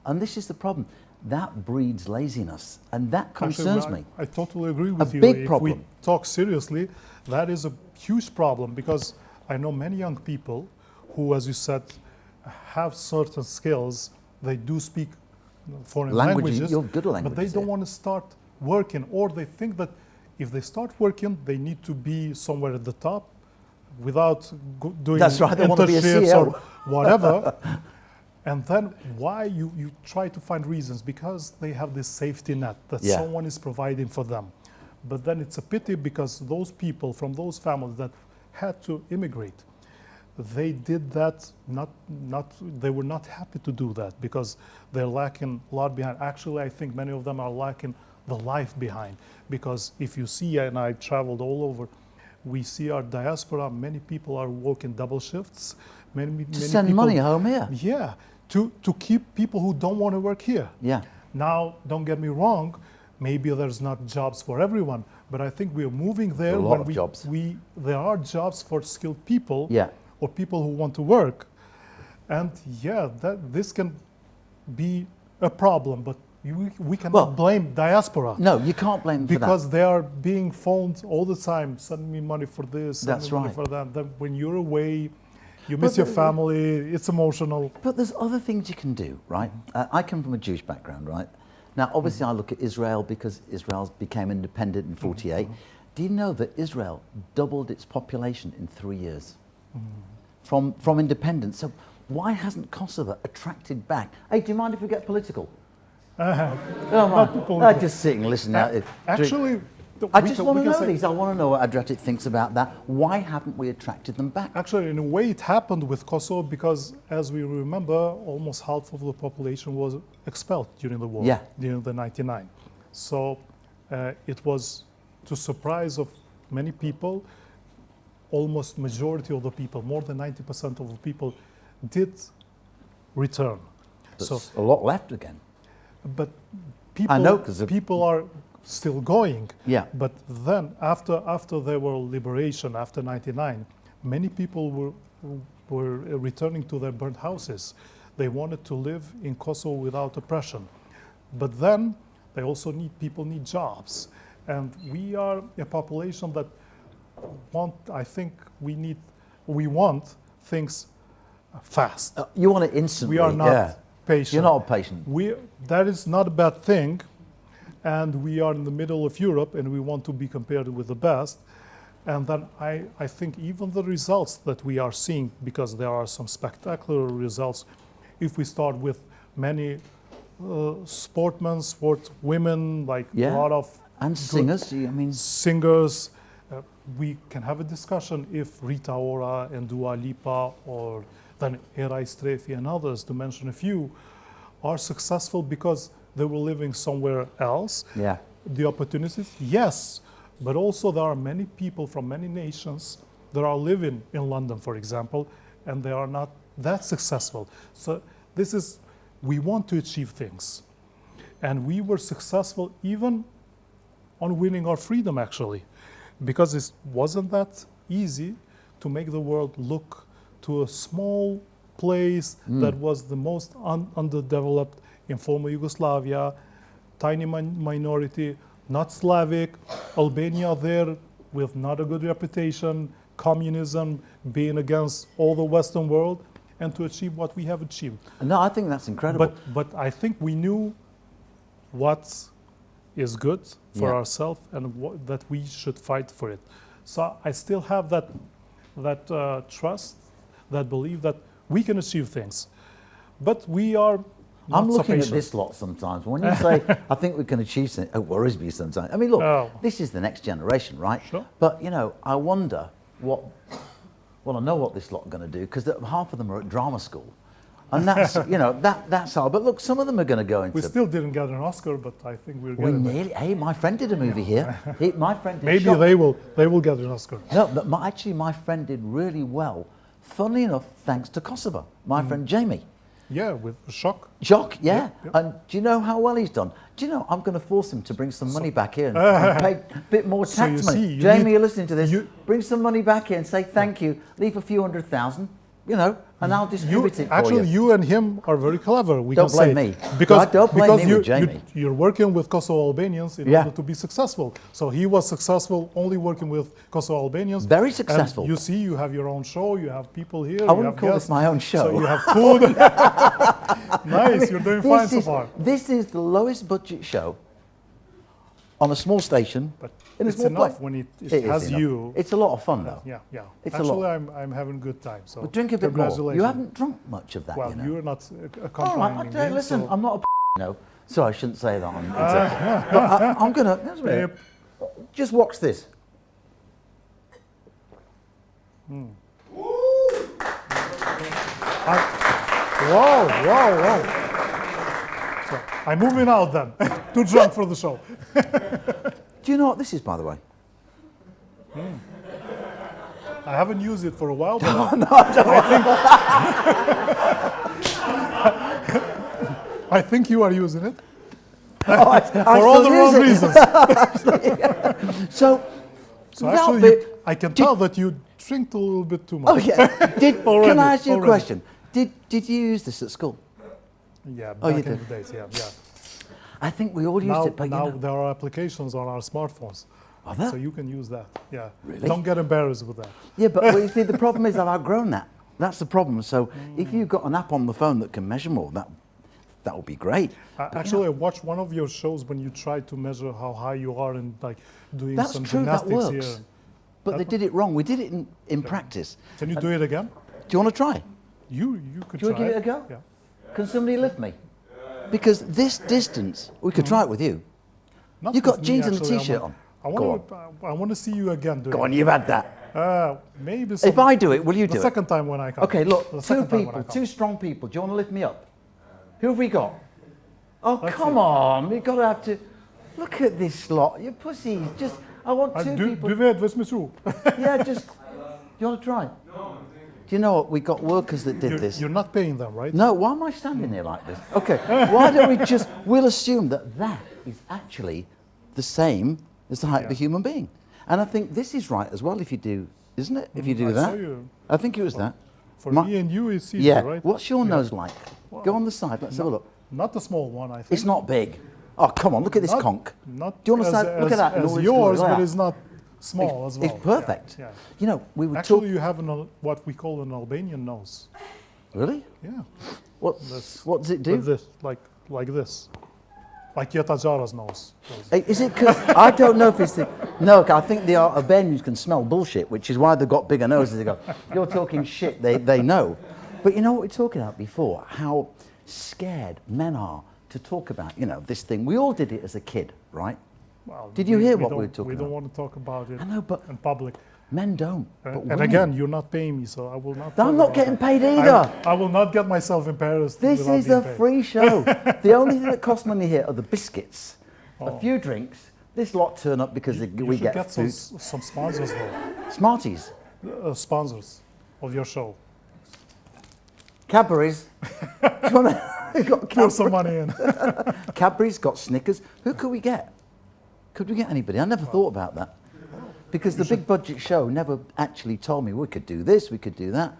Speaker 1: and this is the problem. That breeds laziness, and that concerns me.
Speaker 2: I totally agree with you.
Speaker 1: A big problem.
Speaker 2: If we talk seriously, that is a huge problem, because I know many young people who, as you said, have certain skills. They do speak foreign languages,
Speaker 1: you're good at languages,
Speaker 2: but they don't want to start working, or they think that if they start working, they need to be somewhere at the top without doing internships or whatever. And then why you try to find reasons? Because they have this safety net that someone is providing for them. But then it's a pity, because those people from those families that had to immigrate, they did that, they were not happy to do that, because they're lacking a lot behind. Actually, I think many of them are lacking the life behind. Because if you see, and I traveled all over, we see our diaspora, many people are working double shifts. Many
Speaker 1: send
Speaker 2: people,
Speaker 1: money home here.
Speaker 2: Yeah, to keep people who don't want to work here.
Speaker 1: Yeah.
Speaker 2: Now, don't get me wrong, maybe there's not jobs for everyone, but I think we're moving there.
Speaker 1: A lot of jobs.
Speaker 2: There are jobs for skilled people,
Speaker 1: yeah,
Speaker 2: or people who want to work. And this can be a problem, but we cannot blame diaspora.
Speaker 1: No, you can't blame them
Speaker 2: because
Speaker 1: for that.
Speaker 2: They are being phoned all the time, send me money for this, send
Speaker 1: That's
Speaker 2: me money
Speaker 1: right.
Speaker 2: for that. Then when you're away, you miss your family, it's emotional.
Speaker 1: But there's other things you can do, right? I come from a Jewish background, right? Now, obviously, I look at Israel because Israel became independent in 48. Do you know that Israel doubled its population in 3 years from independence? So why hasn't Kosovo attracted back? Hey, do you mind if we get political? I'm just sitting listening out.
Speaker 2: Actually,
Speaker 1: I just want to know these. I want to know what Adriatik thinks about that. Why haven't we attracted them back?
Speaker 2: Actually, in a way, it happened with Kosovo because, as we remember, almost half of the population was expelled during the war, during the 99. So it was to surprise of many people. Almost majority of the people, more than 90% of the people, did return.
Speaker 1: There's a lot left again.
Speaker 2: But people are still going.
Speaker 1: Yeah.
Speaker 2: But then after there were liberation, after 99, many people were returning to their burnt houses. They wanted to live in Kosovo without oppression. But then people need jobs. And we are a population that we want things fast.
Speaker 1: You want it instantly.
Speaker 2: We are not patient.
Speaker 1: You're not patient.
Speaker 2: That is not a bad thing, and we are in the middle of Europe, and we want to be compared with the best. And then I think even the results that we are seeing, because there are some spectacular results, if we start with many sport women, like a lot of
Speaker 1: and singers.
Speaker 2: Singers. We can have a discussion if Rita Ora and Dua Lipa, or then Eray Strefi and others, to mention a few, are successful because they were living somewhere else.
Speaker 1: Yeah.
Speaker 2: The opportunities, yes, but also there are many people from many nations that are living in London, for example, and they are not that successful. So we want to achieve things. And we were successful even on winning our freedom, actually, because it wasn't that easy to make the world look to a small place that was the most underdeveloped in former Yugoslavia, tiny minority, not Slavic, Albania there with not a good reputation, communism, being against all the Western world, and to achieve what we have achieved.
Speaker 1: No, I think that's incredible.
Speaker 2: But I think we knew what is good for ourselves and that we should fight for it. So I still have that trust, that belief that we can achieve things. But we are
Speaker 1: I'm looking at
Speaker 2: sufficient.
Speaker 1: this lot sometimes. When you say, I think we can achieve something, it worries me sometimes. I mean, look, this is the next generation, right?
Speaker 2: Sure.
Speaker 1: But, you know, I wonder what, well, I know what this lot are going to do, because half of them are at drama school. And that's, you know, that's how, but look, some of them are going to go into...
Speaker 2: We still didn't get an Oscar, but I think we're
Speaker 1: We
Speaker 2: getting
Speaker 1: nearly, hey, my friend did a movie here. My friend did
Speaker 2: Maybe
Speaker 1: Shock.
Speaker 2: they will get an Oscar.
Speaker 1: No, but actually my friend did really well, funnily enough, thanks to Kosovo. My friend Jamie.
Speaker 2: Yeah, with Shock.
Speaker 1: Shock, yeah.
Speaker 2: Yep.
Speaker 1: And do you know how well he's done? Do you know, I'm going to force him to bring some money back here and pay a bit more
Speaker 2: So
Speaker 1: tax
Speaker 2: you
Speaker 1: money.
Speaker 2: see, you
Speaker 1: Jamie,
Speaker 2: need-
Speaker 1: you're listening to this.
Speaker 2: you-
Speaker 1: Bring some money back here and say thank you. Leave a few 100,000, you know, and I'll distribute it for
Speaker 2: Actually,
Speaker 1: you.
Speaker 2: you and him are very clever. We
Speaker 1: Don't
Speaker 2: can
Speaker 1: blame
Speaker 2: say.
Speaker 1: me.
Speaker 2: Because,
Speaker 1: Don't blame
Speaker 2: because
Speaker 1: me with Jamie.
Speaker 2: you're working with Kosovo Albanians in
Speaker 1: Yeah.
Speaker 2: order to be successful. So he was successful only working with Kosovo Albanians.
Speaker 1: Very
Speaker 2: And
Speaker 1: successful.
Speaker 2: you see, you have your own show, you have people here.
Speaker 1: I
Speaker 2: you
Speaker 1: wouldn't
Speaker 2: have
Speaker 1: call
Speaker 2: guests,
Speaker 1: this my own show.
Speaker 2: So you have food. Nice, you're doing fine so far.
Speaker 1: This is the lowest budget show on a small station
Speaker 2: But
Speaker 1: in a
Speaker 2: it's
Speaker 1: small
Speaker 2: enough
Speaker 1: place.
Speaker 2: when it
Speaker 1: It is
Speaker 2: has
Speaker 1: enough.
Speaker 2: you.
Speaker 1: It's a lot of fun, though.
Speaker 2: Yeah, yeah.
Speaker 1: It's a
Speaker 2: Actually,
Speaker 1: lot.
Speaker 2: I'm having a good time. So
Speaker 1: But drink a bit more.
Speaker 2: congratulations.
Speaker 1: You haven't drunk much of that,
Speaker 2: Well,
Speaker 1: you know.
Speaker 2: you're not
Speaker 1: All
Speaker 2: accompanying
Speaker 1: right,
Speaker 2: me.
Speaker 1: listen,
Speaker 2: so-
Speaker 1: I'm not a no. Sorry, I shouldn't say that. But I'm going to... Just watch this.
Speaker 2: Whoa. So I'm moving out then. Too drunk for the show.
Speaker 1: Do you know what this is, by the way?
Speaker 2: I haven't used it for a while, but I think you are using it
Speaker 1: For all
Speaker 2: for all the wrong reasons.
Speaker 1: So without
Speaker 2: actually,
Speaker 1: the-
Speaker 2: I can tell that you drink a little bit too much.
Speaker 1: Oh, yeah. Can
Speaker 2: Already,
Speaker 1: I ask you a
Speaker 2: already.
Speaker 1: question? Did you use this at school?
Speaker 2: Yeah,
Speaker 1: Oh, you
Speaker 2: back in
Speaker 1: did?
Speaker 2: the days, yeah.
Speaker 1: I think we all used
Speaker 2: Now,
Speaker 1: it, but
Speaker 2: now
Speaker 1: you know.
Speaker 2: there are applications on our smartphones,
Speaker 1: Are there?
Speaker 2: so you can use that. Yeah.
Speaker 1: Really?
Speaker 2: Don't get embarrassed with that.
Speaker 1: Yeah, but well, you see, the problem is I've outgrown that. That's the problem. So if you've got an app on the phone that can measure more, that would be great.
Speaker 2: Actually, I watched one of your shows when you tried to measure how high you are and like doing
Speaker 1: That's
Speaker 2: some
Speaker 1: true, that
Speaker 2: gymnastics
Speaker 1: works.
Speaker 2: here.
Speaker 1: But they did it wrong. We did it in practice.
Speaker 2: Can you do it again?
Speaker 1: Do you want to try?
Speaker 2: You could
Speaker 1: Do you
Speaker 2: try.
Speaker 1: want to give it a go?
Speaker 2: Yeah.
Speaker 1: Can somebody lift me? Because this distance, we could try it with you.
Speaker 2: Not
Speaker 1: You've got
Speaker 2: with me,
Speaker 1: jeans and a
Speaker 2: actually.
Speaker 1: t-shirt on.
Speaker 2: I
Speaker 1: Go
Speaker 2: want to see you again doing
Speaker 1: Go on,
Speaker 2: it.
Speaker 1: you've had that.
Speaker 2: Maybe
Speaker 1: If I do it, will you do
Speaker 2: the
Speaker 1: it?
Speaker 2: second time when I come.
Speaker 1: Okay, look,
Speaker 2: The
Speaker 1: two
Speaker 2: second time when I
Speaker 1: people,
Speaker 2: come.
Speaker 1: two strong people. Do you want to lift me up? Who have we got? Oh,
Speaker 2: Let's
Speaker 1: come
Speaker 2: see.
Speaker 1: on. We've got to have to... Look at this lot. You pussies. Just, I want two people.
Speaker 2: Du vet vad som
Speaker 1: Yeah, just... Do you want to try? No. Do you know what? We got workers that did this.
Speaker 2: You're not paying them, right?
Speaker 1: No, why am I standing there like this? Okay, why don't we just... We'll assume that is actually the same as the height of a human being. And I think this is right as well if you do... Isn't it? If you do
Speaker 2: I saw
Speaker 1: that.
Speaker 2: you.
Speaker 1: I think it was that.
Speaker 2: For
Speaker 1: My-
Speaker 2: me and you, it's easy,
Speaker 1: Yeah.
Speaker 2: right?
Speaker 1: What's your nose like? Go on the side. Let's have a look.
Speaker 2: Not the small one, I think.
Speaker 1: It's not big. Oh, come on. Look at this
Speaker 2: Not-
Speaker 1: conch.
Speaker 2: Not
Speaker 1: Do you want to
Speaker 2: as,
Speaker 1: say, look at that? in all
Speaker 2: as
Speaker 1: its
Speaker 2: yours,
Speaker 1: glory. Look
Speaker 2: but
Speaker 1: at
Speaker 2: it's not small as well.
Speaker 1: It's perfect.
Speaker 2: Yeah.
Speaker 1: You know, we were
Speaker 2: Actually,
Speaker 1: talking...
Speaker 2: you have what we call an Albanian nose.
Speaker 1: Really?
Speaker 2: Yeah.
Speaker 1: What does it do?
Speaker 2: With this, like this. Like Jeta Jara's nose.
Speaker 1: Hey, is it because... I don't know if it's the... No, I think the Albanians can smell bullshit, which is why they've got bigger noses. They go, you're talking shit, they know. But you know what we were talking about before? How scared men are to talk about, you know, this thing. We all did it as a kid, right?
Speaker 2: Well,
Speaker 1: Did you hear what we
Speaker 2: don't-
Speaker 1: were talking
Speaker 2: We don't
Speaker 1: about?
Speaker 2: want to talk about it
Speaker 1: I know, but
Speaker 2: in public.
Speaker 1: men don't. But
Speaker 2: And
Speaker 1: women-
Speaker 2: again, you're not paying me, so I will not.
Speaker 1: I'm
Speaker 2: talk
Speaker 1: not
Speaker 2: about
Speaker 1: getting
Speaker 2: it.
Speaker 1: paid either.
Speaker 2: I will not get myself embarrassed.
Speaker 1: This
Speaker 2: without
Speaker 1: is
Speaker 2: being
Speaker 1: a
Speaker 2: paid.
Speaker 1: free show. The only thing that costs money here are the biscuits,
Speaker 2: Oh.
Speaker 1: a few drinks. This lot turn up because
Speaker 2: You
Speaker 1: we
Speaker 2: should
Speaker 1: get
Speaker 2: some,
Speaker 1: food.
Speaker 2: some sponsors though.
Speaker 1: Smarties,
Speaker 2: Sponsors of your show.
Speaker 1: Cadbury's. Do you want to got
Speaker 2: Pour some
Speaker 1: Cadbury.
Speaker 2: money in.
Speaker 1: Cadbury's got Snickers. Who could we get? Could we get anybody? I never thought about that. Because the big budget show never actually told me we could do this, we could do that.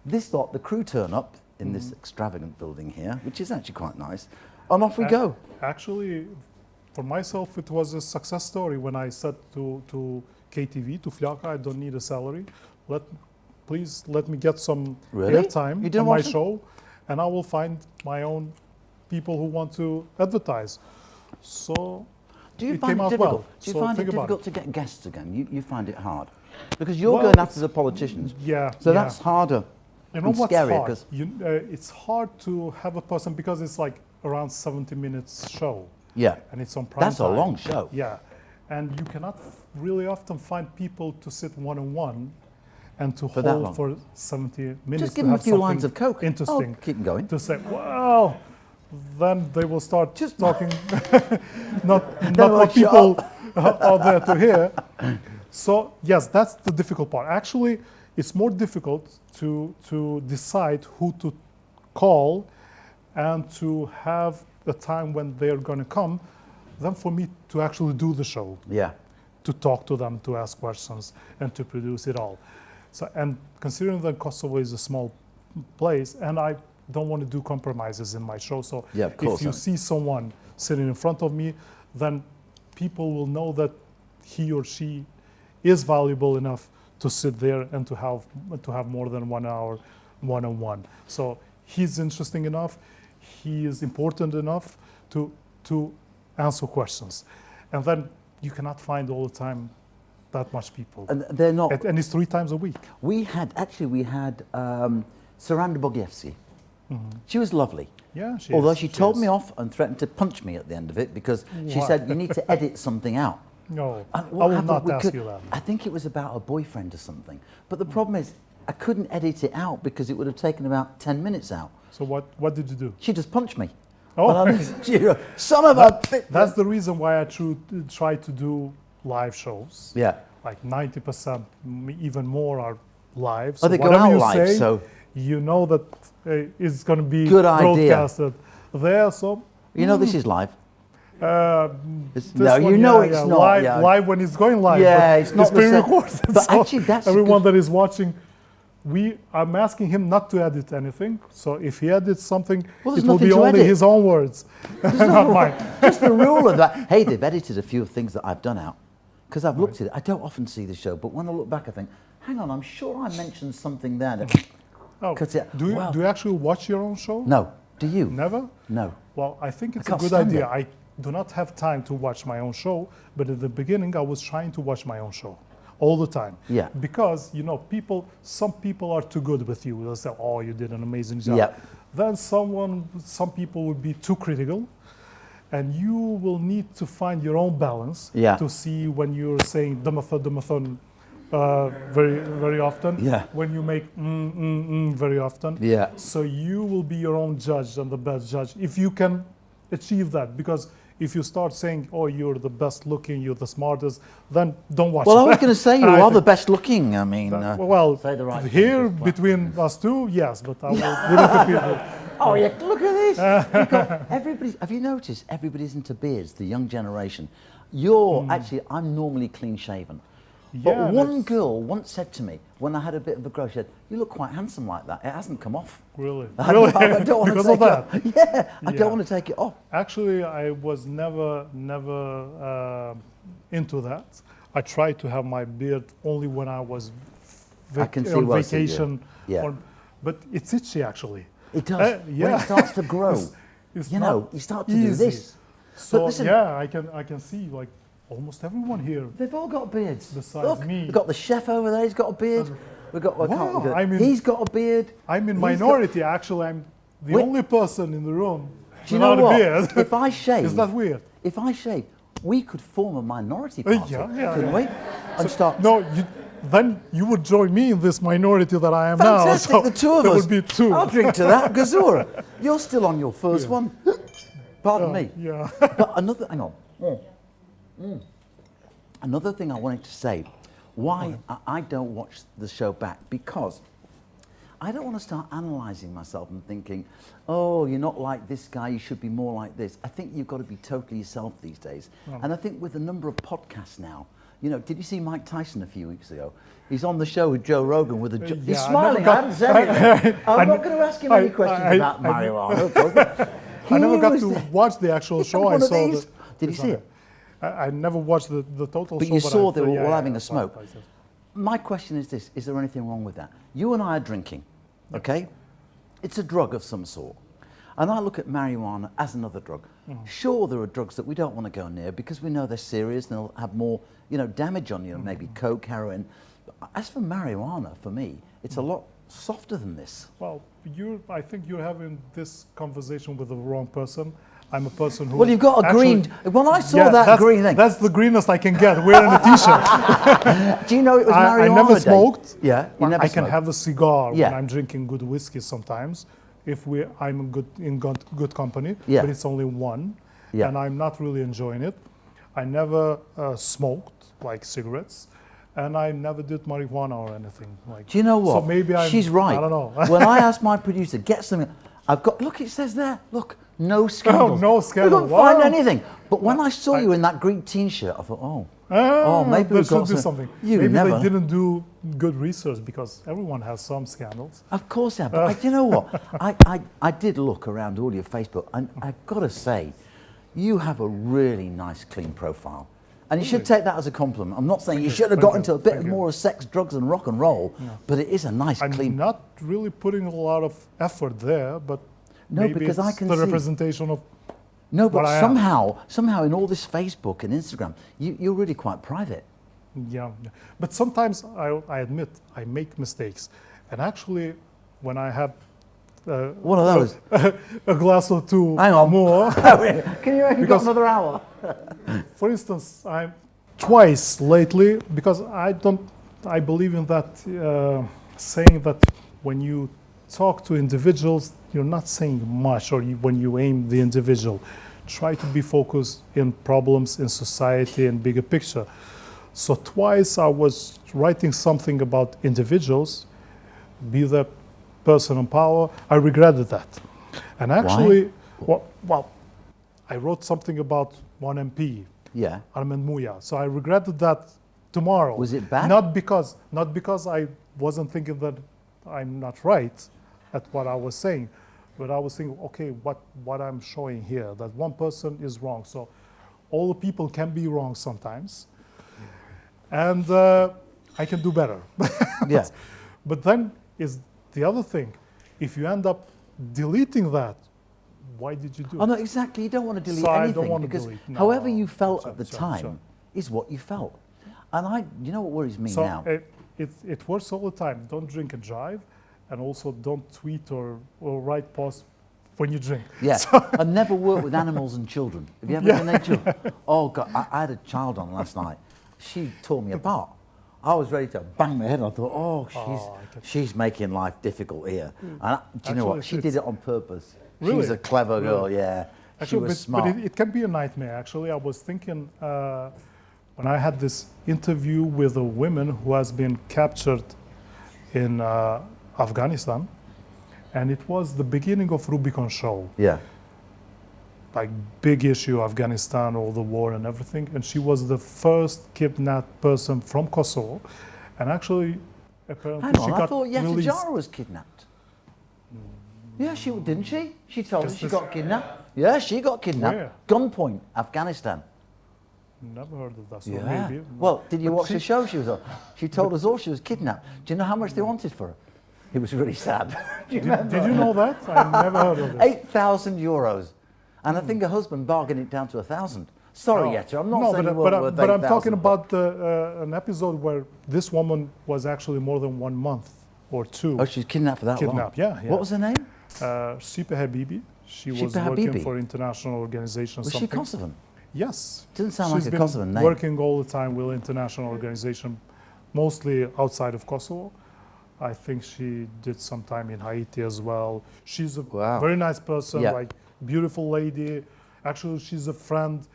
Speaker 1: This lot, the crew turn up in this extravagant building here, which is actually quite nice, and off we go.
Speaker 2: Actually, for myself, it was a success story when I said to KTV, to Flaka, I don't need a salary. Please let me get some
Speaker 1: Really?
Speaker 2: airtime
Speaker 1: You didn't
Speaker 2: on my
Speaker 1: want to?
Speaker 2: show, and I will find my own people who want to advertise. So
Speaker 1: Do you
Speaker 2: it
Speaker 1: find
Speaker 2: came
Speaker 1: it
Speaker 2: out
Speaker 1: difficult?
Speaker 2: well.
Speaker 1: Do you
Speaker 2: So
Speaker 1: find it
Speaker 2: think about
Speaker 1: difficult to get guests again? You find it hard? Because you're
Speaker 2: Well,
Speaker 1: going after
Speaker 2: it's-
Speaker 1: the politicians.
Speaker 2: Yeah.
Speaker 1: So
Speaker 2: yeah.
Speaker 1: that's harder
Speaker 2: You know
Speaker 1: and
Speaker 2: what's
Speaker 1: scarier.
Speaker 2: hard?
Speaker 1: 'Cause
Speaker 2: It's hard to have a person because it's like around 70 minutes show.
Speaker 1: Yeah.
Speaker 2: And it's on prime
Speaker 1: That's
Speaker 2: time.
Speaker 1: a long show.
Speaker 2: Yeah. And you cannot really often find people to sit one-on-one and to
Speaker 1: For that long.
Speaker 2: hold for 70 minutes.
Speaker 1: Just give
Speaker 2: to
Speaker 1: them a
Speaker 2: have
Speaker 1: few lines
Speaker 2: something
Speaker 1: of Coke.
Speaker 2: Interesting.
Speaker 1: Oh, keep them going.
Speaker 2: To say, well, then they will start just talking, not
Speaker 1: No,
Speaker 2: what
Speaker 1: shut
Speaker 2: people are there to hear. So yes, that's the difficult part. Actually, it's more difficult to decide who to call and to have the time when they're going to come than for me to actually do the show.
Speaker 1: Yeah.
Speaker 2: To talk to them, to ask questions, and to produce it all. So, and considering that Kosovo is a small place, and I don't want to do compromises in my show, so
Speaker 1: Yeah, of course
Speaker 2: if you see someone sitting in front of me, then people will know that he or she is valuable enough to sit there and to have more than 1 hour one-on-one. So he's interesting enough, he is important enough to answer questions. And then you cannot find all the time that much people.
Speaker 1: And they're not.
Speaker 2: And it's 3 times a week.
Speaker 1: We had Saranda Bogievski. She was lovely.
Speaker 2: Yeah, she
Speaker 1: Although
Speaker 2: is,
Speaker 1: she told
Speaker 2: is.
Speaker 1: me off and threatened to punch me at the end of it because she
Speaker 2: Why?
Speaker 1: said you need to edit something out.
Speaker 2: No, I
Speaker 1: What
Speaker 2: will
Speaker 1: happened?
Speaker 2: not
Speaker 1: We
Speaker 2: ask you that.
Speaker 1: I think it was about a boyfriend or something. But the problem is I couldn't edit it out because it would have taken about 10 minutes out.
Speaker 2: So what did you do?
Speaker 1: She just punched me.
Speaker 2: Oh.
Speaker 1: Well, I mean, son of a...
Speaker 2: That's the reason why I try to do live shows.
Speaker 1: Yeah.
Speaker 2: Like 90%, even more are live. So
Speaker 1: Oh, they go
Speaker 2: whatever
Speaker 1: out
Speaker 2: you
Speaker 1: live,
Speaker 2: say,
Speaker 1: so...
Speaker 2: you know that it's going to be
Speaker 1: Good idea.
Speaker 2: broadcasted there. So
Speaker 1: You know this is live.
Speaker 2: this
Speaker 1: No,
Speaker 2: one,
Speaker 1: you know it's
Speaker 2: yeah,
Speaker 1: not.
Speaker 2: Live,
Speaker 1: Yeah.
Speaker 2: live when it's going live.
Speaker 1: Yeah,
Speaker 2: but
Speaker 1: it's not the
Speaker 2: being
Speaker 1: same.
Speaker 2: recorded.
Speaker 1: But
Speaker 2: so
Speaker 1: actually, that's a
Speaker 2: everyone
Speaker 1: good-
Speaker 2: that is watching. I'm asking him not to edit anything. So if he edits something,
Speaker 1: Well, there's
Speaker 2: it will
Speaker 1: nothing
Speaker 2: be
Speaker 1: to
Speaker 2: only
Speaker 1: edit.
Speaker 2: his own words, not mine.
Speaker 1: Just the rule of that. Hey, they've edited a few things that I've done out because I've looked at it. I don't often see the show, but when I look back, I think, hang on, I'm sure I mentioned something there. That
Speaker 2: Oh,
Speaker 1: cut it.
Speaker 2: do
Speaker 1: Well-
Speaker 2: you actually watch your own show?
Speaker 1: No. Do you?
Speaker 2: Never?
Speaker 1: No.
Speaker 2: Well, I think it's a
Speaker 1: can't
Speaker 2: good
Speaker 1: stand
Speaker 2: idea.
Speaker 1: it.
Speaker 2: I do not have time to watch my own show, but at the beginning I was trying to watch my own show all the time.
Speaker 1: Yeah.
Speaker 2: Because, some people are too good with you. They'll say, oh, you did an amazing job.
Speaker 1: Yeah.
Speaker 2: Then some people would be too critical, and you will need to find your own balance
Speaker 1: Yeah.
Speaker 2: to see when you're saying dumathon very, very often,
Speaker 1: Yeah.
Speaker 2: when you make very often.
Speaker 1: Yeah.
Speaker 2: So you will be your own judge and the best judge if you can achieve that. Because if you start saying, oh, you're the best looking, you're the smartest, then don't watch
Speaker 1: Well, I
Speaker 2: it.
Speaker 1: was going to say you
Speaker 2: I
Speaker 1: are the
Speaker 2: think
Speaker 1: best looking. I mean,
Speaker 2: well,
Speaker 1: say the right
Speaker 2: here
Speaker 1: thing.
Speaker 2: between us two, yes, but I wouldn't repeat it.
Speaker 1: Oh, yeah, look at this. You've got everybody, have you noticed everybody's into beards, the young generation? Actually, I'm normally clean shaven. But
Speaker 2: Yeah,
Speaker 1: one
Speaker 2: that's-
Speaker 1: girl once said to me, when I had a bit of a growth, she said, you look quite handsome like that. It hasn't come off.
Speaker 2: Really?
Speaker 1: I
Speaker 2: Really?
Speaker 1: don't want
Speaker 2: Because
Speaker 1: to
Speaker 2: of
Speaker 1: take
Speaker 2: that?
Speaker 1: it off. Yeah, I
Speaker 2: Yeah.
Speaker 1: don't want to take it off.
Speaker 2: Actually, I was never into that. I tried to have my beard only when I was
Speaker 1: I can see
Speaker 2: on
Speaker 1: why I see you.
Speaker 2: vacation.
Speaker 1: Yeah.
Speaker 2: But it's itchy, actually.
Speaker 1: It does. When
Speaker 2: yeah.
Speaker 1: it starts to grow,
Speaker 2: It's
Speaker 1: you
Speaker 2: not
Speaker 1: know, you start to do
Speaker 2: easy.
Speaker 1: this.
Speaker 2: So
Speaker 1: But listen,
Speaker 2: yeah, I can see like almost everyone here.
Speaker 1: they've all got beards.
Speaker 2: Besides
Speaker 1: Look,
Speaker 2: me.
Speaker 1: we've got the chef over there, he's got a beard. We've got,
Speaker 2: Wow, I mean-
Speaker 1: he's got a beard.
Speaker 2: I'm in
Speaker 1: He's got-
Speaker 2: minority. Actually, I'm the
Speaker 1: Wait.
Speaker 2: only person in the room
Speaker 1: Do you know
Speaker 2: without
Speaker 1: what?
Speaker 2: a beard.
Speaker 1: If I shave,
Speaker 2: Is that weird?
Speaker 1: if I shave, we could form a minority party,
Speaker 2: yeah,
Speaker 1: couldn't
Speaker 2: yeah.
Speaker 1: we? And start.
Speaker 2: No, then you would join me in this minority that I am now.
Speaker 1: Fantastic,
Speaker 2: So
Speaker 1: the two of
Speaker 2: there
Speaker 1: us.
Speaker 2: would be two.
Speaker 1: I'll drink to that, Gazura. You're still on your first one. Pardon me.
Speaker 2: Yeah.
Speaker 1: But another, hang on. Another thing I wanted to say, why I don't watch the show back, because I don't want to start analysing myself and thinking, oh, you're not like this guy, you should be more like this. I think you've got to be totally yourself these days. And I think with the number of podcasts now, did you see Mike Tyson a few weeks ago? He's on the show with Joe Rogan with a... he's
Speaker 2: yeah, I
Speaker 1: smiling,
Speaker 2: never
Speaker 1: I haven't said anything. I'm not going to ask him any questions
Speaker 2: I-
Speaker 1: about marijuana.
Speaker 2: I never got
Speaker 1: was
Speaker 2: to
Speaker 1: there.
Speaker 2: watch the actual show.
Speaker 1: One
Speaker 2: I
Speaker 1: of
Speaker 2: saw
Speaker 1: these.
Speaker 2: the.
Speaker 1: Did you see it?
Speaker 2: I never watched the total
Speaker 1: But
Speaker 2: show.
Speaker 1: you saw
Speaker 2: I-
Speaker 1: they were
Speaker 2: yeah,
Speaker 1: all
Speaker 2: yeah,
Speaker 1: having
Speaker 2: I
Speaker 1: a
Speaker 2: saw
Speaker 1: smoke.
Speaker 2: it, I saw it.
Speaker 1: My question is this, is there anything wrong with that? You and I are drinking, okay? It's a drug of some sort. And I look at marijuana as another drug. Sure, there are drugs that we don't want to go near because we know they're serious and they'll have more, damage on you, maybe coke, heroin. But as for marijuana, for me, it's a lot softer than this.
Speaker 2: Well, I think you're having this conversation with the wrong person. I'm a person who...
Speaker 1: Well, you've got a
Speaker 2: actually,
Speaker 1: green... When I saw that green thing...
Speaker 2: That's the greenest I can get, wearing a T-shirt.
Speaker 1: Do you know it was marijuana
Speaker 2: I never
Speaker 1: day?
Speaker 2: smoked.
Speaker 1: Yeah, you never
Speaker 2: I
Speaker 1: smoked.
Speaker 2: can have a cigar
Speaker 1: Yeah.
Speaker 2: when I'm drinking good whiskey sometimes, if I'm in good company,
Speaker 1: Yeah.
Speaker 2: but it's only one,
Speaker 1: Yeah.
Speaker 2: and I'm not really enjoying it. I never smoked, like cigarettes, and I never did marijuana or anything. Like,
Speaker 1: do you know what?
Speaker 2: So maybe
Speaker 1: She's right.
Speaker 2: I don't know.
Speaker 1: When I asked my producer, get something... I've got... Look, it says there. Look, no scandals.
Speaker 2: Oh, no scandal.
Speaker 1: We couldn't find
Speaker 2: Wow.
Speaker 1: anything. But when I saw you in that green T-shirt, I thought, oh, maybe
Speaker 2: there
Speaker 1: we've got
Speaker 2: should be something.
Speaker 1: You
Speaker 2: Maybe
Speaker 1: never...
Speaker 2: they didn't do good research, because everyone has some scandals.
Speaker 1: Of course they have. But you know what? I did look around all your Facebook, and I've got to say, you have a really nice, clean profile. And you should take that as a compliment. I'm not saying you should have got into a bit more of sex, drugs, and rock and roll, but it is a nice, clean...
Speaker 2: I'm not really putting a lot of effort there, but
Speaker 1: no,
Speaker 2: maybe
Speaker 1: because
Speaker 2: it's
Speaker 1: I can
Speaker 2: the
Speaker 1: see...
Speaker 2: representation of
Speaker 1: No, but
Speaker 2: what I
Speaker 1: somehow in all this Facebook and Instagram, you're really quite private.
Speaker 2: Yeah, but sometimes I admit I make mistakes. And actually, when I have
Speaker 1: one of those.
Speaker 2: a glass or two
Speaker 1: Hang on.
Speaker 2: more...
Speaker 1: Can you reckon got another hour?
Speaker 2: For instance, I'm twice lately, because I believe in that saying that when you talk to individuals, you're not saying much, or when you aim the individual. Try to be focused in problems in society and bigger picture. So twice I was writing something about individuals, be the person in power. I regretted that. And actually, well, I wrote something about one MP, Armen Muya. So I regretted that tomorrow.
Speaker 1: Was it bad?
Speaker 2: Not because I wasn't thinking that I'm not right at what I was saying, but I was thinking, okay, what I'm showing here, that one person is wrong. So all the people can be wrong sometimes, and I can do better.
Speaker 1: Yeah.
Speaker 2: But then is the other thing, if you end up deleting that, why did you do it?
Speaker 1: Oh no, exactly. You don't want to delete
Speaker 2: So
Speaker 1: anything,
Speaker 2: I don't want to
Speaker 1: because
Speaker 2: delete. No,
Speaker 1: however you felt at the
Speaker 2: sure.
Speaker 1: time is what you felt. And you know what worries me
Speaker 2: So
Speaker 1: now?
Speaker 2: it works all the time. Don't drink and drive, and also don't tweet or write posts when you drink.
Speaker 1: Yeah, I never work with animals and children. Have you ever done that, children? Oh God, I had a child on last night. She tore me apart. I was ready to bang my head. I thought, she's making life difficult here. And do you know what? She did it on purpose.
Speaker 2: Really?
Speaker 1: She was a clever girl, yeah.
Speaker 2: Actually,
Speaker 1: she was smart.
Speaker 2: But it can be a nightmare, actually. I was thinking, when I had this interview with a woman who has been captured in Afghanistan, and it was the beginning of Rubicon show.
Speaker 1: Yeah.
Speaker 2: Like big issue, Afghanistan, all the war and everything. And she was the first kidnapped person from Kosovo. And actually, apparently
Speaker 1: Hang on,
Speaker 2: she
Speaker 1: I
Speaker 2: got
Speaker 1: thought
Speaker 2: released.
Speaker 1: Yetijara was kidnapped. Yeah, didn't she? She told us she got kidnapped. Yeah, she got kidnapped.
Speaker 2: Where?
Speaker 1: Gunpoint, Afghanistan.
Speaker 2: Never heard of that. So
Speaker 1: Yeah.
Speaker 2: maybe.
Speaker 1: Well, did you watch the show she was on? She told us all she was kidnapped. Do you know how much they wanted for her? It was really sad. Do you remember?
Speaker 2: Did you know that? I never heard of it.
Speaker 1: 8,000 euros. And I think her husband bargained it down to 1,000. Sorry, Yetta, I'm not saying you weren't worth
Speaker 2: but I'm
Speaker 1: 8,000,
Speaker 2: talking about an episode where this woman was actually more than 1 month or two.
Speaker 1: Oh, she was kidnapped for that long?
Speaker 2: Kidnapped, yeah.
Speaker 1: What was her name?
Speaker 2: Sipa Habibi. She was
Speaker 1: Sipa
Speaker 2: working
Speaker 1: Habibi?
Speaker 2: for international organizations.
Speaker 1: Was she Kosovan?
Speaker 2: Yes.
Speaker 1: Doesn't sound
Speaker 2: She's
Speaker 1: like a
Speaker 2: been
Speaker 1: Kosovan name.
Speaker 2: working all the time with international organization, mostly outside of Kosovo. I think she did some time in Haiti as well. She's a very nice person, like beautiful lady. Actually, she's a friend,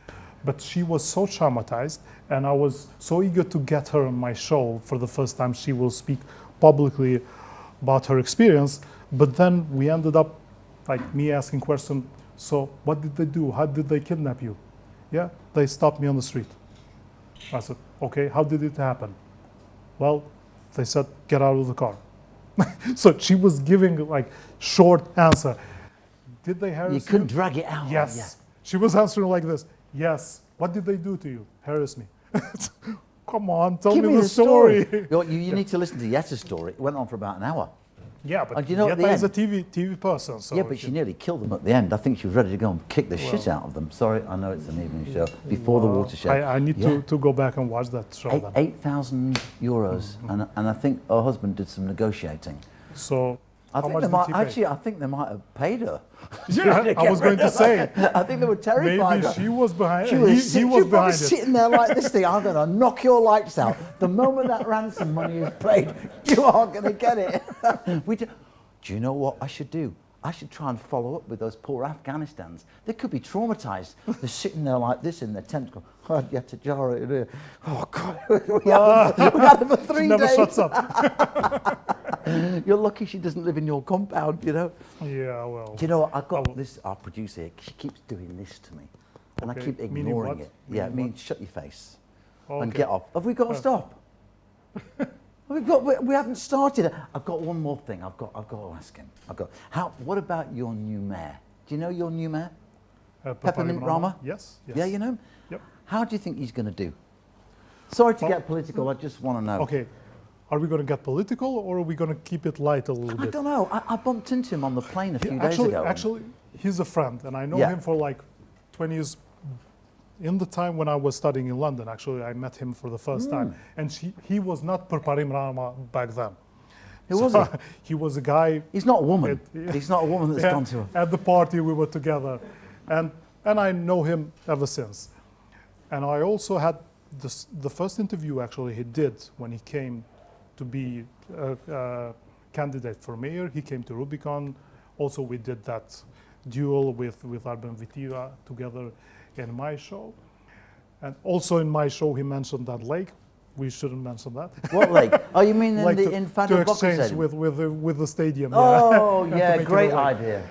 Speaker 2: but she was so traumatized, and I was so eager to get her on my show for the first time. She will speak publicly about her experience, but then we ended up, like me asking questions, so what did they do? How did they kidnap you? Yeah, they stopped me on the street. I said, okay, how did it happen? Well, they said, get out of the car. So she was giving like short answer. Did they harass you?
Speaker 1: You couldn't drag it out.
Speaker 2: Yes.
Speaker 1: Yeah.
Speaker 2: She was answering like this. Yes. What did they do to you? Harass me. Come on, tell me the story.
Speaker 1: You need to listen to Yetta's story. It went on for about an hour.
Speaker 2: Yeah, but
Speaker 1: and you know,
Speaker 2: Yetta is a TV person. So
Speaker 1: yeah, but she nearly killed them at the end. I think she was ready to go and kick the shit out of them. Sorry, I know it's an evening show. Before the watershed.
Speaker 2: I need to go back and watch that show.
Speaker 1: 8,000 euros. And I think her husband did some negotiating.
Speaker 2: So
Speaker 1: I
Speaker 2: how
Speaker 1: think
Speaker 2: much
Speaker 1: they
Speaker 2: did
Speaker 1: might,
Speaker 2: he pay?
Speaker 1: actually, I think they might have paid her.
Speaker 2: Yeah, I was going to say.
Speaker 1: I think they were terrified.
Speaker 2: Maybe she was behind.
Speaker 1: She was,
Speaker 2: He was behind it.
Speaker 1: sitting there like this thing. I'm going to knock your lights out. The moment that ransom money is paid, you are going to get it. Do you know what I should do? I should try and follow up with those poor Afghanistans. They could be traumatized. They're sitting there like this in their tent, going, oh, you have to jar it here. Oh, God, we had it for 3 days.
Speaker 2: Never shuts up.
Speaker 1: You're lucky she doesn't live in your compound, you know.
Speaker 2: Yeah, well.
Speaker 1: Do you know what? I've got this, our producer here, she keeps doing this to me. And
Speaker 2: Okay,
Speaker 1: I keep
Speaker 2: meaning
Speaker 1: ignoring
Speaker 2: what?
Speaker 1: it. Yeah, it
Speaker 2: Meaning
Speaker 1: means shut your face
Speaker 2: Okay.
Speaker 1: and get off. Have we got to stop? We haven't started. I've got one more thing. I've got to ask him. What about your new mayor? Do you know your new mayor? Peppermint Rama?
Speaker 2: Yes.
Speaker 1: Yeah, you know him?
Speaker 2: Yep.
Speaker 1: How do you think he's going to do? Sorry to get political. I just want to know.
Speaker 2: Okay. Are we going to get political, or are we going to keep it light a little bit?
Speaker 1: I don't know. I bumped into him on the plane a few days ago.
Speaker 2: Actually, he's a friend, and I know
Speaker 1: Yeah.
Speaker 2: him for like 20 years. In the time when I was studying in London, actually, I met him for the first time, and he was not Peppermint Rama back then.
Speaker 1: Who was he?
Speaker 2: He was a guy.
Speaker 1: He's not a woman. He's not a woman that's gone to her.
Speaker 2: At the party we were together, and I know him ever since. And I also had the first interview actually he did when he came to be a candidate for mayor. He came to Rubicon. Also, we did that duel with Arben Vitira together in my show. And also in my show, he mentioned that lake. We shouldn't mention that.
Speaker 1: What lake? Oh, you mean
Speaker 2: Like
Speaker 1: in
Speaker 2: to
Speaker 1: Fadil
Speaker 2: exchange with the stadium.
Speaker 1: Oh,
Speaker 2: yeah,
Speaker 1: yeah,
Speaker 2: to make
Speaker 1: great
Speaker 2: it a lake.
Speaker 1: idea.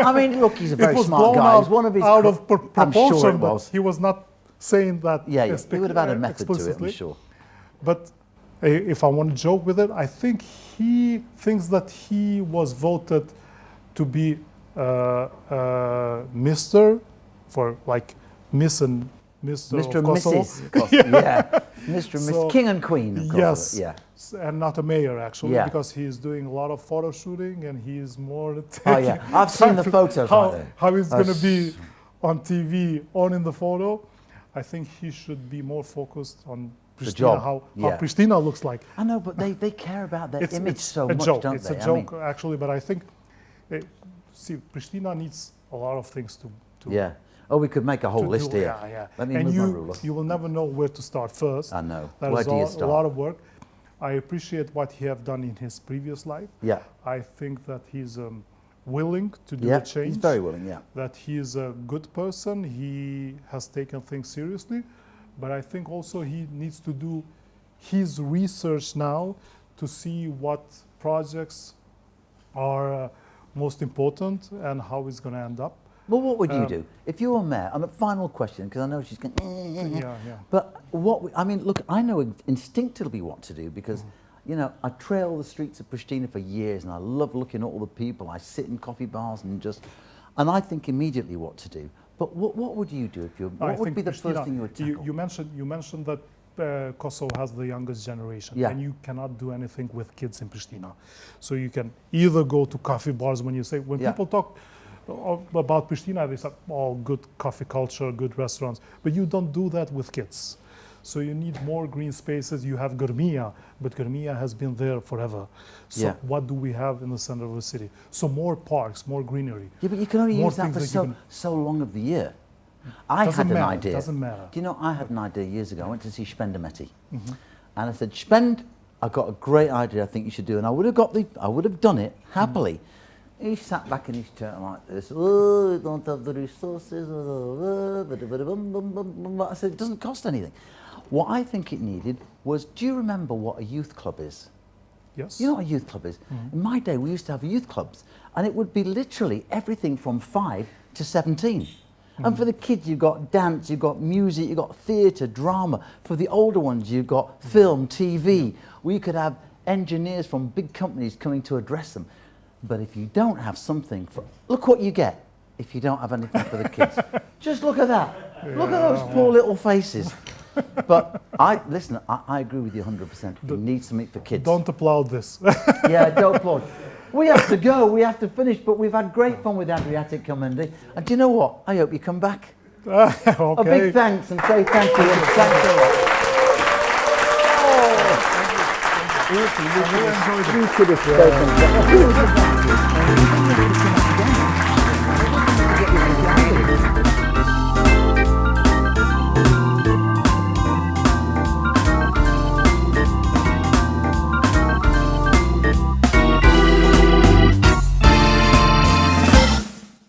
Speaker 1: I mean, look, he's a
Speaker 2: It
Speaker 1: very
Speaker 2: was
Speaker 1: smart
Speaker 2: blown
Speaker 1: guy. He's
Speaker 2: out,
Speaker 1: one of his
Speaker 2: out of
Speaker 1: I'm
Speaker 2: proportion,
Speaker 1: sure it
Speaker 2: but
Speaker 1: was.
Speaker 2: he was not saying that.
Speaker 1: Yeah, he would have had a method to it, I'm
Speaker 2: explicitly.
Speaker 1: sure.
Speaker 2: But if I want to joke with it, I think he thinks that he was voted to be Mr. for like Miss and Mr.
Speaker 1: Mr.
Speaker 2: of
Speaker 1: and
Speaker 2: Kosovo.
Speaker 1: Mrs. Kosovo. Yeah. Mr. and
Speaker 2: So-
Speaker 1: Mrs. King and Queen of Kosovo.
Speaker 2: Yes.
Speaker 1: Yeah.
Speaker 2: And not a mayor actually,
Speaker 1: Yeah.
Speaker 2: because he's doing a lot of photo shooting and he's more.
Speaker 1: Oh, yeah. I've seen the photos
Speaker 2: how,
Speaker 1: like that.
Speaker 2: how he's going to
Speaker 1: That's-
Speaker 2: be on TV, on in the photo. I think he should be more focused on Pristina,
Speaker 1: job,
Speaker 2: how
Speaker 1: yeah.
Speaker 2: Pristina looks like.
Speaker 1: I know, but they care about their image so
Speaker 2: a
Speaker 1: much,
Speaker 2: joke.
Speaker 1: don't
Speaker 2: It's
Speaker 1: they?
Speaker 2: a joke actually, but I think, see, Pristina needs a lot of things to
Speaker 1: Yeah. Oh, we could make a whole
Speaker 2: to
Speaker 1: list
Speaker 2: do.
Speaker 1: here.
Speaker 2: Yeah, yeah.
Speaker 1: Let me
Speaker 2: and
Speaker 1: move my ruler.
Speaker 2: you will never know where to start first.
Speaker 1: I know.
Speaker 2: That
Speaker 1: Where
Speaker 2: is
Speaker 1: do you
Speaker 2: a
Speaker 1: start?
Speaker 2: lot of work. I appreciate what he have done in his previous life.
Speaker 1: Yeah.
Speaker 2: I think that he's willing to do
Speaker 1: Yeah.
Speaker 2: a change.
Speaker 1: He's very willing, yeah.
Speaker 2: That he is a good person. He has taken things seriously. But I think also he needs to do his research now to see what projects are most important and how it's going to end up.
Speaker 1: Well, what would you do if you were mayor? And a final question, because I know she's going.
Speaker 2: Yeah.
Speaker 1: But I mean, look, I know instinctively what to do because, you know, I trail the streets of Pristina for years, and I love looking at all the people. I sit in coffee bars and I think immediately what to do. But what would you do if you? What would be the first thing you would tackle?
Speaker 2: You mentioned that Kosovo has the youngest generation,
Speaker 1: Yeah.
Speaker 2: and you cannot do anything with kids in Pristina. So you can either go to coffee bars when
Speaker 1: Yeah.
Speaker 2: people talk about Pristina, they say, oh, good coffee culture, good restaurants, but you don't do that with kids. So you need more green spaces. You have Germia, but Germia has been there forever. So
Speaker 1: Yeah.
Speaker 2: what do we have in the center of the city? So more parks, more greenery.
Speaker 1: Yeah, but you can only
Speaker 2: More
Speaker 1: use that for
Speaker 2: things that you
Speaker 1: so long of the year. I
Speaker 2: Doesn't
Speaker 1: had an
Speaker 2: matter,
Speaker 1: idea.
Speaker 2: doesn't matter.
Speaker 1: Do you know, I had an idea years ago. I went to see Spendemetti. And I said, Spend, I've got a great idea I think you should do. And I would have done it happily. He sat back in his chair like this. Oh, we don't have the resources. I said, it doesn't cost anything. What I think it needed was, do you remember what a youth club is?
Speaker 2: Yes.
Speaker 1: You know what a youth club is? In my day, we used to have youth clubs, and it would be literally everything from 5 to 17. And for the kids, you've got dance, you've got music, you've got theatre, drama. For the older ones, you've got film, TV. We could have engineers from big companies coming to address them. But if you don't have something, look what you get if you don't have anything for the kids. Just look at that. Look at those poor little faces. But I agree with you 100%. You need something for kids.
Speaker 2: Don't applaud this.
Speaker 1: Yeah, don't applaud. We have to go, we have to finish, but we've had great fun with Adriatik Kelmendi. And do you know what? I hope you come back.
Speaker 2: Okay.
Speaker 1: A big thanks and say thank you. And thanks a lot. Oh. Awesome.
Speaker 3: You could have spoken.